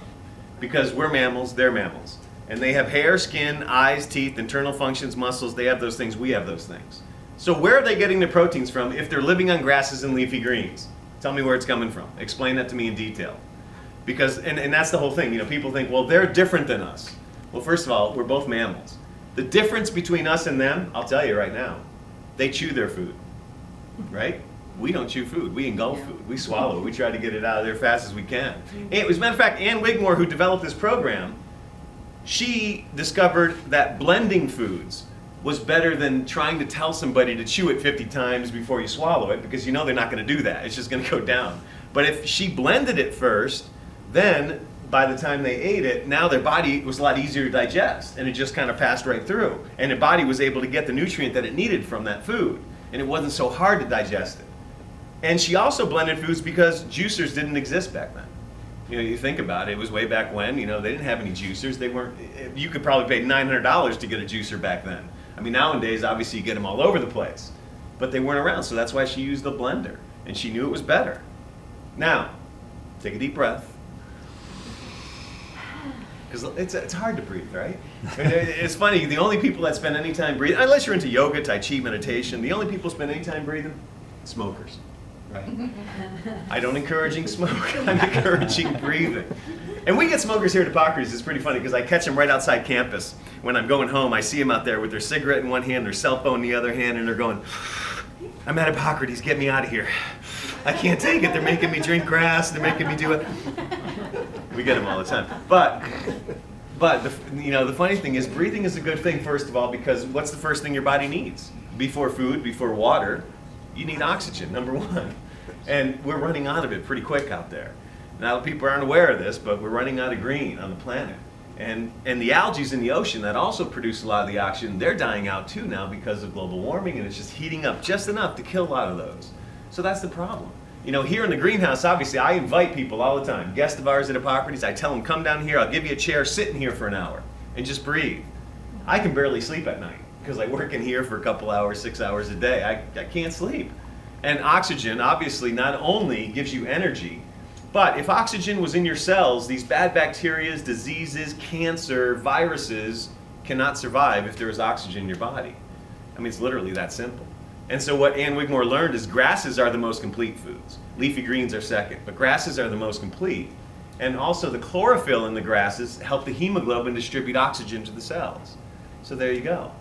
Because we're mammals, they're mammals. And they have hair, skin, eyes, teeth, internal functions, muscles. They have those things, we have those things. So where are they getting their proteins from if they're living on grasses and leafy greens? Tell me where it's coming from. Explain that to me in detail. Because, and that's the whole thing, you know, people think, well, they're different than us. Well, first of all, we're both mammals. The difference between us and them, I'll tell you right now, they chew their food, right? We don't chew food, we engulf food, we swallow it, we try to get it out of there as fast as we can. And as a matter of fact, Ann Wigmore, who developed this program, she discovered that blending foods was better than trying to tell somebody to chew it 50 times before you swallow it, because you know they're not going to do that, it's just going to go down. But if she blended it first, then by the time they ate it, now their body was a lot easier to digest, and it just kind of passed right through. And the body was able to get the nutrient that it needed from that food, and it wasn't so hard to digest it. And she also blended foods because juicers didn't exist back then. You know, you think about it, it was way back when, you know, they didn't have any juicers. They weren't, you could probably pay $900 to get a juicer back then. I mean, nowadays, obviously, you get them all over the place. But they weren't around, so that's why she used the blender. And she knew it was better. Now, take a deep breath. Because it's hard to breathe, right? It's funny, the only people that spend any time breathing, unless you're into yoga, Tai Chi, meditation, the only people who spend any time breathing, smokers, right? I don't encouraging smoke, I'm encouraging breathing. And we get smokers here at Hippocrates. It's pretty funny because I catch them right outside campus. When I'm going home, I see them out there with their cigarette in one hand, their cell phone in the other hand, and they're going, I'm at Hippocrates, get me out of here. I can't take it, they're making me drink grass, they're making me do it. We get them all the time. But the funny thing is, breathing is a good thing, first of all, because what's the first thing your body needs? Before food, before water, you need oxygen, number one. And we're running out of it pretty quick out there. Now, people aren't aware of this, but we're running out of green on the planet. And the algae in the ocean that also produce a lot of the oxygen, they're dying out too now because of global warming, and it's just heating up just enough to kill a lot of those. So that's the problem. You know, here in the greenhouse, obviously, I invite people all the time. Guests of ours at Hippocrates, I tell them, come down here, I'll give you a chair, sit in here for an hour, and just breathe. I can barely sleep at night, because I work in here for a couple hours, 6 hours a day. I can't sleep. And oxygen, obviously, not only gives you energy, but if oxygen was in your cells, these bad bacteria, diseases, cancer, viruses cannot survive if there is oxygen in your body. I mean, it's literally that simple. And so what Ann Wigmore learned is grasses are the most complete foods. Leafy greens are second, but grasses are the most complete. And also the chlorophyll in the grasses help the hemoglobin distribute oxygen to the cells. So there you go.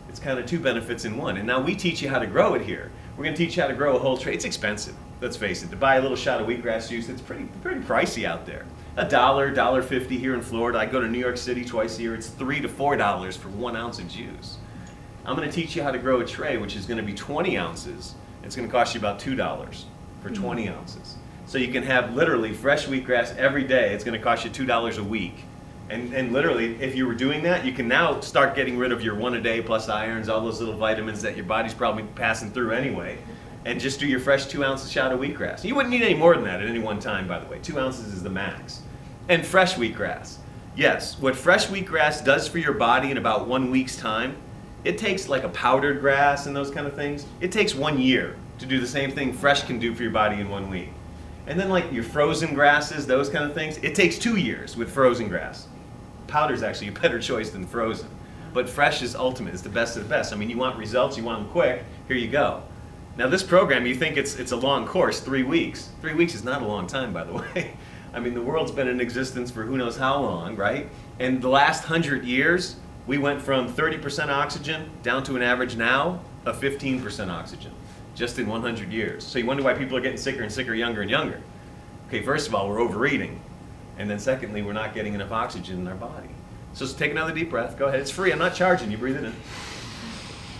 It's kind of 2 benefits in one. And now we teach you how to grow it here. We're going to teach you how to grow a whole tray. It's expensive, let's face it. To buy a little shot of wheatgrass juice, it's pretty pricey out there. $1, $1.50 here in Florida. I go to New York City twice a year. It's $3 to $4 for 1 ounce of juice. I'm going to teach you how to grow a tray, which is going to be 20 ounces. It's going to cost you about $2 for 20 ounces. So you can have literally fresh wheatgrass every day. It's going to cost you $2 a week. And literally, if you were doing that, you can now start getting rid of your 1 a day plus irons, all those little vitamins that your body's probably passing through anyway, and just do your fresh 2 ounces shot of wheatgrass. You wouldn't need any more than that at any one time, by the way. 2 ounces is the max. And fresh wheatgrass. Yes, what fresh wheatgrass does for your body in about 1 week's time It takes like a powdered grass and those kind of things. It takes 1 year to do the same thing fresh can do for your body in 1 week. And then like your frozen grasses, those kind of things, it takes 2 years with frozen grass. Powder's actually a better choice than frozen. But fresh is ultimate, it's the best of the best. I mean, you want results, you want them quick, here you go. Now this program, you think it's a long course, 3 weeks. 3 weeks is not a long time, by the way. I mean, the world's been in existence for who knows how long, right? And the last 100 years, we went from 30% oxygen down to an average now of 15% oxygen, just in 100 years. So you wonder why people are getting sicker and sicker, younger and younger. Okay, first of all, we're overeating. And then secondly, we're not getting enough oxygen in our body. So take another deep breath, go ahead. It's free, I'm not charging you, breathe it in.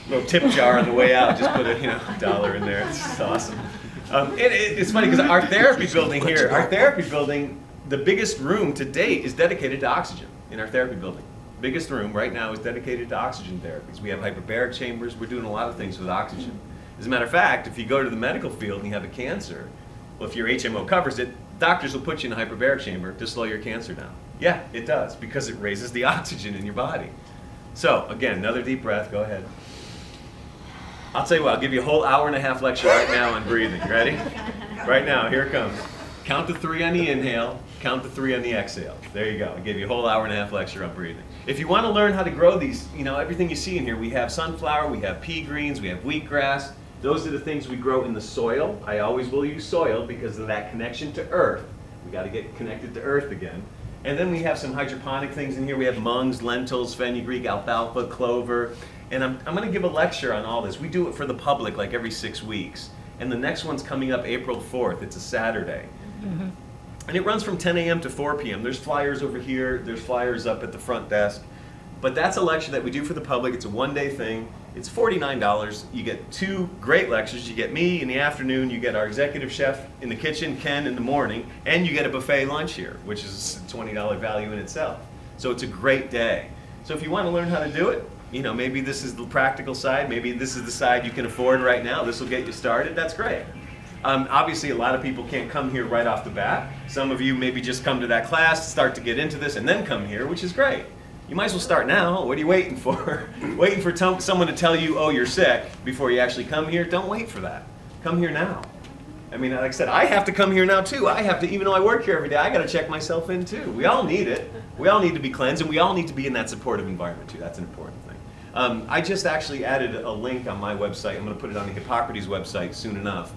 Little tip jar on the way out, just put a $1 in there, it's awesome. It's funny because our therapy building here, the biggest room to date is dedicated to oxygen in our therapy building. Biggest room right now is dedicated to oxygen therapies. We have hyperbaric chambers, we're doing a lot of things with oxygen. As a matter of fact, if you go to the medical field and you have a cancer, well, if your HMO covers it, doctors will put you in a hyperbaric chamber to slow your cancer down. Yeah, it does, because it raises the oxygen in your body. So, again, another deep breath, go ahead. I'll tell you what, I'll give you a whole hour-and-a-half lecture right now on breathing. Ready? Right now, here it comes. Count to 3 on the inhale, count to 3 on the exhale. There you go. I gave you a whole hour-and-a-half lecture on breathing. If you want to learn how to grow these, everything you see in here, we have sunflower, we have pea greens, we have wheatgrass. Those are the things we grow in the soil. I always will use soil because of that connection to earth. We got to get connected to earth again. And then we have some hydroponic things in here. We have mungs, lentils, fenugreek, alfalfa, clover. And I'm going to give a lecture on all this. We do it for the public like every 6 weeks. And the next one's coming up April 4th. It's a Saturday. Mm-hmm. And it runs from 10 a.m. to 4 p.m. There's flyers over here. There's flyers up at the front desk. But that's a lecture that we do for the public. It's a one-day thing. It's $49. You get 2 great lectures. You get me in the afternoon. You get our executive chef in the kitchen, Ken, in the morning. And you get a buffet lunch here, which is a $20 value in itself. So it's a great day. So if you want to learn how to do it, maybe this is the practical side. Maybe this is the side you can afford right now. This will get you started. That's great. Obviously, a lot of people can't come here right off the bat. Some of you maybe just come to that class, start to get into this, and then come here, which is great. You might as well start now. What are you waiting for? Waiting for someone to tell you, oh, you're sick, before you actually come here? Don't wait for that. Come here now. I mean, like I said, I have to come here now too. I have to, even though I work here every day, I got to check myself in too. We all need it. We all need to be cleansed, and we all need to be in that supportive environment too. That's an important thing. I just actually added a link on my website. I'm going to put it on the Hippocrates website soon enough.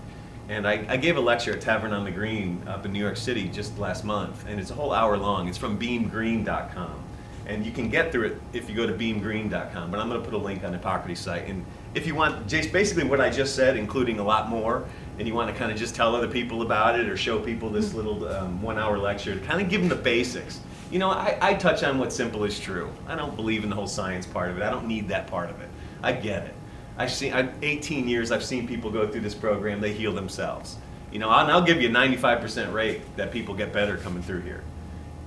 And I gave a lecture at Tavern on the Green up in New York City just last month, and it's a whole hour long. It's from beamgreen.com. And you can get through it if you go to beamgreen.com, but I'm going to put a link on the Hippocrates site. And if you want, basically what I just said, including a lot more, and you want to kind of just tell other people about it or show people this little 1 hour lecture to kind of give them the basics. I touch on what's simple is true. I don't believe in the whole science part of it. I don't need that part of it. I get it. 18 years I've seen people go through this program, they heal themselves. I'll give you a 95% rate that people get better coming through here.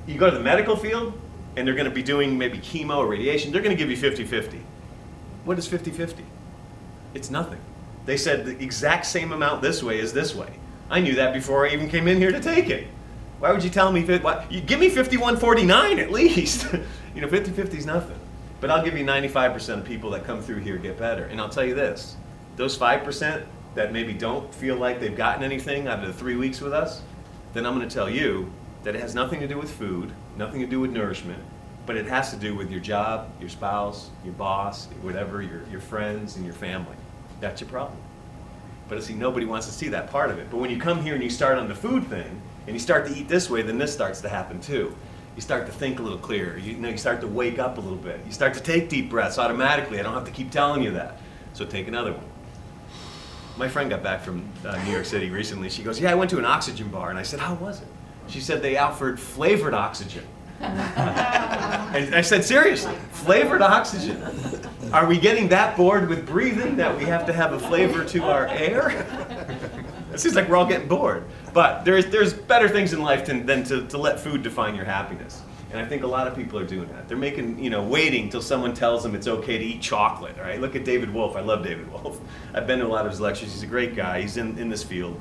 You go to the medical field, and they're going to be doing maybe chemo or radiation, they're going to give you 50-50. What is 50-50? It's nothing. They said the exact same amount this way is this way. I knew that before I even came in here to take it. Why would you tell me, you give me 51-49 at least. 50-50 is nothing. But I'll give you 95% of people that come through here get better. And I'll tell you this, those 5% that maybe don't feel like they've gotten anything out of the 3 weeks with us, then I'm going to tell you that it has nothing to do with food, nothing to do with nourishment, but it has to do with your job, your spouse, your boss, whatever, your friends, and your family. That's your problem. But see, nobody wants to see that part of it. But when you come here and you start on the food thing, and you start to eat this way, then this starts to happen too. You start to think a little clearer. You start to wake up a little bit. You start to take deep breaths automatically. I don't have to keep telling you that. So take another one. My friend got back from New York City recently. She goes, yeah, I went to an oxygen bar. And I said, how was it? She said they offered flavored oxygen. And I said, seriously, flavored oxygen? Are we getting that bored with breathing that we have to have a flavor to our air? It seems like we're all getting bored. But there's better things in life than to let food define your happiness. And I think a lot of people are doing that. They're making, waiting till someone tells them it's okay to eat chocolate, right? Look at David Wolf. I love David Wolf. I've been to a lot of his lectures. He's a great guy. He's in this field.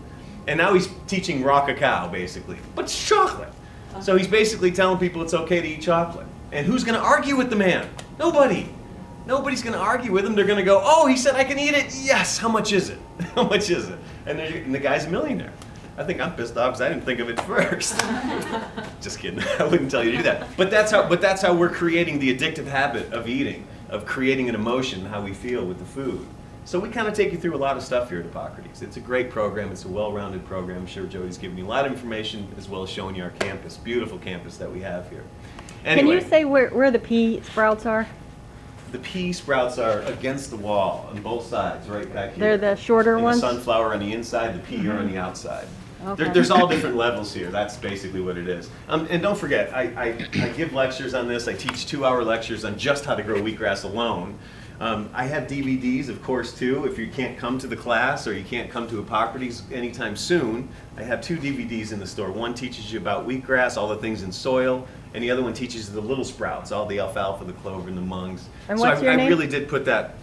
And now he's teaching raw cacao, basically. But it's chocolate. So he's basically telling people it's okay to eat chocolate. And who's going to argue with the man? Nobody. Nobody's going to argue with them. They're going to go, oh, he said I can eat it. Yes. How much is it? How much is it? And the guy's a millionaire. I think I'm pissed off because I didn't think of it first. Just kidding. I wouldn't tell you to do that. But that's how we're creating the addictive habit of eating, of creating an emotion, how we feel with the food. So we kind of take you through a lot of stuff here at Hippocrates. It's a great program. It's a well-rounded program. I'm sure Jody's giving you a lot of information as well as showing you our campus, beautiful campus that we have here. Anyway, Can you say where the pea sprouts are? the pea sprouts are against the wall on both sides, right back here. They're the shorter and ones? The sunflower on the inside, the pea are on the outside. Okay. There's all different levels here. That's basically what it is. And don't forget, I give lectures on this. I teach 2-hour lectures on just how to grow wheatgrass alone. I have DVDs, of course, too. If you can't come to the class or you can't come to Hippocrates anytime soon, I have 2 DVDs in the store. One teaches you about wheatgrass, all the things in soil, and the other one teaches you the little sprouts, all the alfalfa, the clover, and the mungs. And so what's your name? I really did put that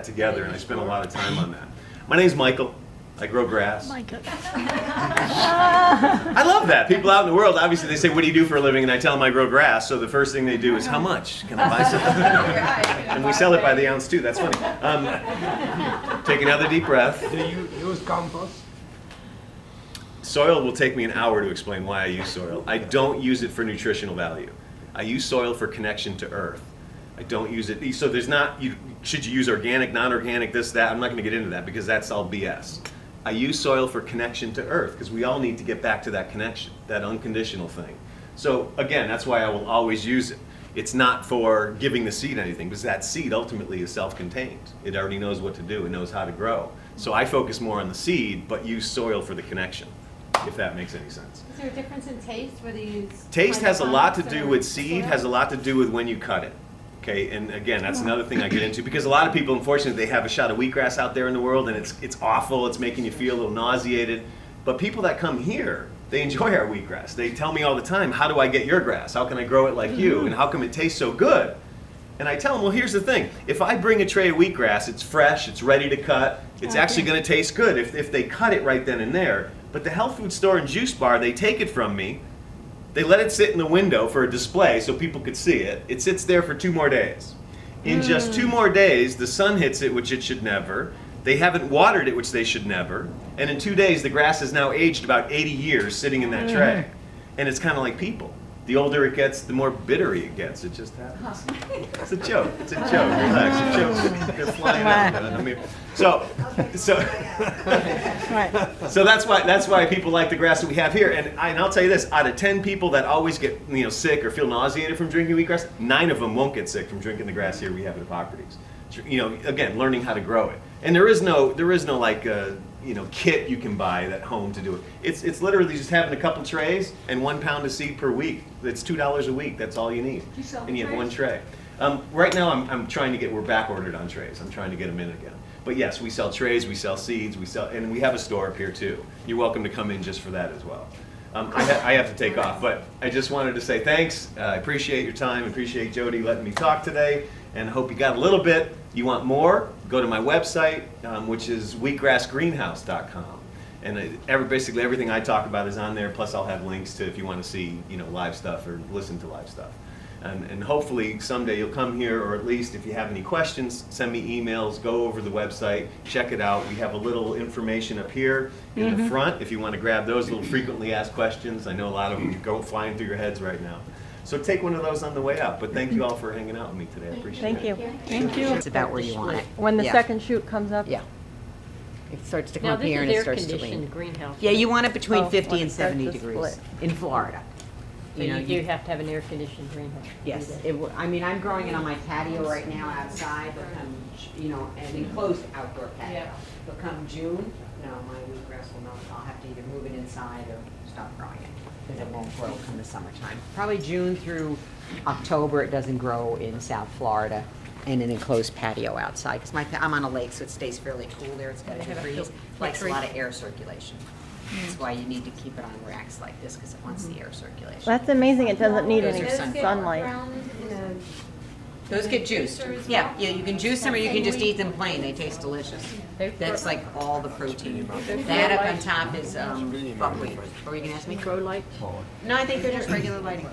together, and I spent a lot of time on that. My name's Michael. I grow grass. Michael. I love that. People out in the world, obviously, they say, what do you do for a living? And I tell them I grow grass. So the first thing they do is, how much? Can I buy some? And we sell it by the ounce, too. That's funny. Take another deep breath. Do you use compost? Soil will take me an hour to explain why I use soil. I don't use it for nutritional value. I use soil for connection to earth. I don't use it. So there's not, should you use organic, non-organic, this, that? I'm not going to get into that because that's all BS. I use soil for connection to earth because we all need to get back to that connection, that unconditional thing. So again, that's why I will always use it. It's not for giving the seed anything because that seed ultimately is self-contained. It already knows what to do. It knows how to grow. So I focus more on the seed but use soil for the connection, if that makes any sense. Is there a difference in taste whether you use Taste has a lot to do hydroponics or with seed, soil? has a lot to do with when you cut it. Okay, and again, that's another thing I get into because a lot of people, unfortunately, they have a shot of wheatgrass out there in the world and it's awful, it's making you feel a little nauseated. But people that come here, they enjoy our wheatgrass. They tell me all the time, how do I get your grass? How can I grow it like you? And how come it tastes so good? And I tell them, well, here's the thing. If I bring a tray of wheatgrass, it's fresh, it's ready to cut, it's actually going to taste good if they cut it right then and there. But the health food store and juice bar, they take it from me. They let it sit in the window for a display so people could see it. It sits there for 2 more days. In just 2 more days, the sun hits it, which it should never. They haven't watered it, which they should never. And in 2 days, the grass is now aged about 80 years sitting in that tray. And it's kind of like people. The older it gets, the more bitter it gets. It just happens. It's a joke. It's a joke. Relax. A joke. They're flying out. I mean, so that's why people like the grass that we have here. And I'll tell you this: out of 10 people that always get sick or feel nauseated from drinking wheatgrass, 9 of them won't get sick from drinking the grass here we have at Hippocrates. Again, learning how to grow it. And there is no like kit you can buy at home to do it. It's literally just having a couple trays and 1 pound of seed per week. It's $2 a week. That's all you need. You sell and you have trays? 1 tray. Right now I'm trying to get, we're back ordered on trays. I'm trying to get them in again. But yes, we sell trays, we sell seeds, and we have a store up here too. You're welcome to come in just for that as well. I have to take off, but I just wanted to say thanks. I appreciate your time. Appreciate Jody letting me talk today, and hope you got a little bit. You want more? Go to my website, which is wheatgrassgreenhouse.com. And basically everything I talk about is on there, plus I'll have links to if you want to see live stuff or listen to live stuff. And hopefully someday you'll come here, or at least if you have any questions, send me emails, go over the website, check it out. We have a little information up here in the front if you want to grab those little frequently asked questions. I know a lot of them go flying through your heads right now. So take one of those on the way out. But thank you all for hanging out with me today. I appreciate it. Thank you. Thank you. It's about where you want it. When the second shoot comes up? Yeah. It starts to come Now, up this here is and it starts to air-conditioned lean. greenhouse. Yeah, you want it between Oh, 50 when and it starts 70 to degrees split. in Florida. So you do have to have an air-conditioned greenhouse. Yes, I mean, I'm growing it on my patio right now outside, but come, an enclosed outdoor patio. Yeah. But come June, no, my wheatgrass will not, I'll have to either move it inside or stop growing it, because it won't grow come the summertime. Probably June through October, it doesn't grow in South Florida in an enclosed patio outside, because I'm on a lake, so it stays fairly cool there, it's got a breeze, likes a lot of air circulation. That's why you need to keep it on racks like this, because it wants the air circulation. That's amazing. It doesn't need Those any are sunlight. Those get juiced. Yeah, you can juice them or you can just eat them plain. They taste delicious. That's like all the protein. That up on top is buckwheat. Or you can ask me? Grow light? No, I think they're just regular lighting.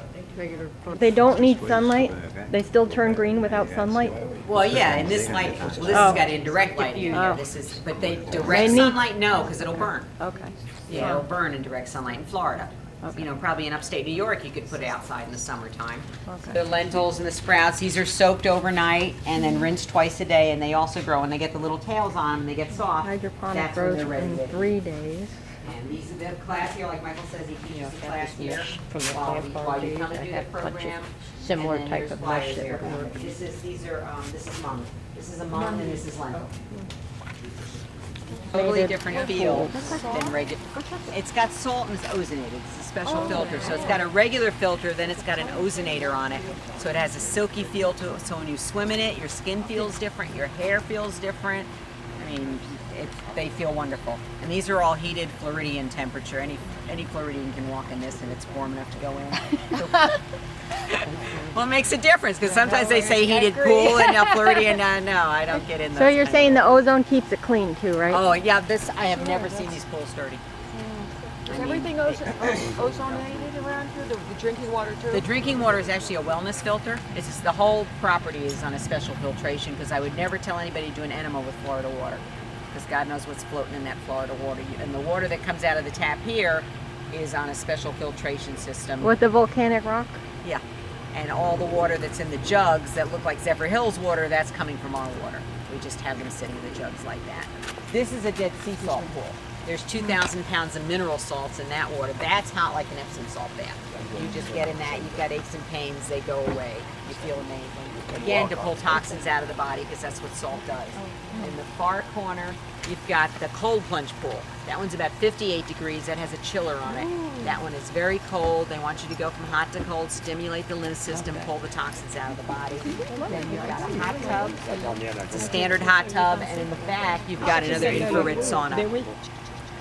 They don't need sunlight? They still turn green without sunlight? Well, yeah, and this light, well, this has got indirect lighting in here. This is, but they direct sunlight, no, because it'll burn. Okay. Yeah, it'll burn in direct sunlight in Florida. You know, probably in upstate New York, you could put it outside in the summertime. Okay. The lentils and the sprouts, these are soaked overnight and then rinsed twice a day, and they also grow, and they get the little tails on them, and they get soft. Hydroponic That's when grows they're ready in to- 3 days. And these are the class here, like Michael says, he teaches the class here. From the while plant you farm come days, and I do the have a bunch of program. similar And then type there's of flyers mush that there. would work. This is mung. This is a mung and this is lentil. Totally different feel than regular. It's got salt and it's ozonated. It's a special filter. So it's got a regular filter, then it's got an ozonator on it. So it has a silky feel to it. So when you swim in it, your skin feels different, your hair feels different. I mean, they feel wonderful. And these are all heated Floridian temperature. Any Floridian can walk in this and it's warm enough to go in. Well, it makes a difference because sometimes they say heated pool and now Floridian, no, I don't get in those. So you're saying the ozone keeps it clean too, right? Oh yeah, I have never seen these pools dirty. Is everything ozonated around here? The drinking water too? The drinking water is actually a wellness filter. It's just the whole property is on a special filtration because I would never tell anybody to do an enema with Florida water because God knows what's floating in that Florida water. And the water that comes out of the tap here is on a special filtration system. With the volcanic rock? Yeah. And all the water that's in the jugs that look like Zephyr Hills water, that's coming from our water. We just have them sitting in the jugs like that. This is a dead sea salt pool. There's 2,000 pounds of mineral salts in that water. That's hot like an Epsom salt bath. You just get in that, you've got aches and pains, they go away. You feel amazing. Again, to pull toxins out of the body because that's what salt does. In the far corner, you've got the cold plunge pool. That one's about 58 degrees. That has a chiller on it. That one is very cold. They want you to go from hot to cold, stimulate the lymph system, pull the toxins out of the body. Then you've got a hot tub. It's a standard hot tub, and in the back, you've got another infrared sauna.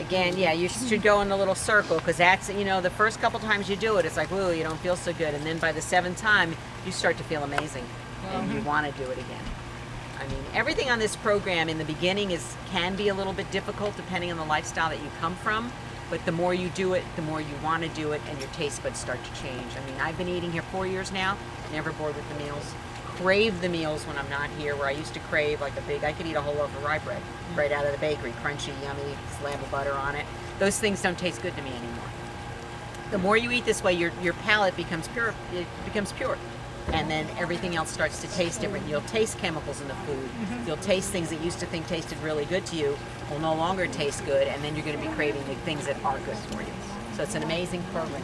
Again, yeah, you should go in a little circle because that's, you know, the first couple times you do it, it's like, whoa, you don't feel so good. And then by the 7th time, you start to feel amazing and you want to do it again. I mean, everything on this program in the beginning can be a little bit difficult depending on the lifestyle that you come from. But the more you do it, the more you want to do it and your taste buds start to change. I mean, I've been eating here 4 years now, never bored with the meals. Crave the meals when I'm not here, where I used to crave like I could eat a whole loaf of rye bread right out of the bakery, crunchy, yummy, slab of butter on it. Those things don't taste good to me anymore. The more you eat this way, your palate becomes pure. It becomes pure, and then everything else starts to taste different. You'll taste chemicals in the food. You'll taste things that you used to think tasted really good to you will no longer taste good, and then you're going to be craving the things that are good for you. So it's an amazing program.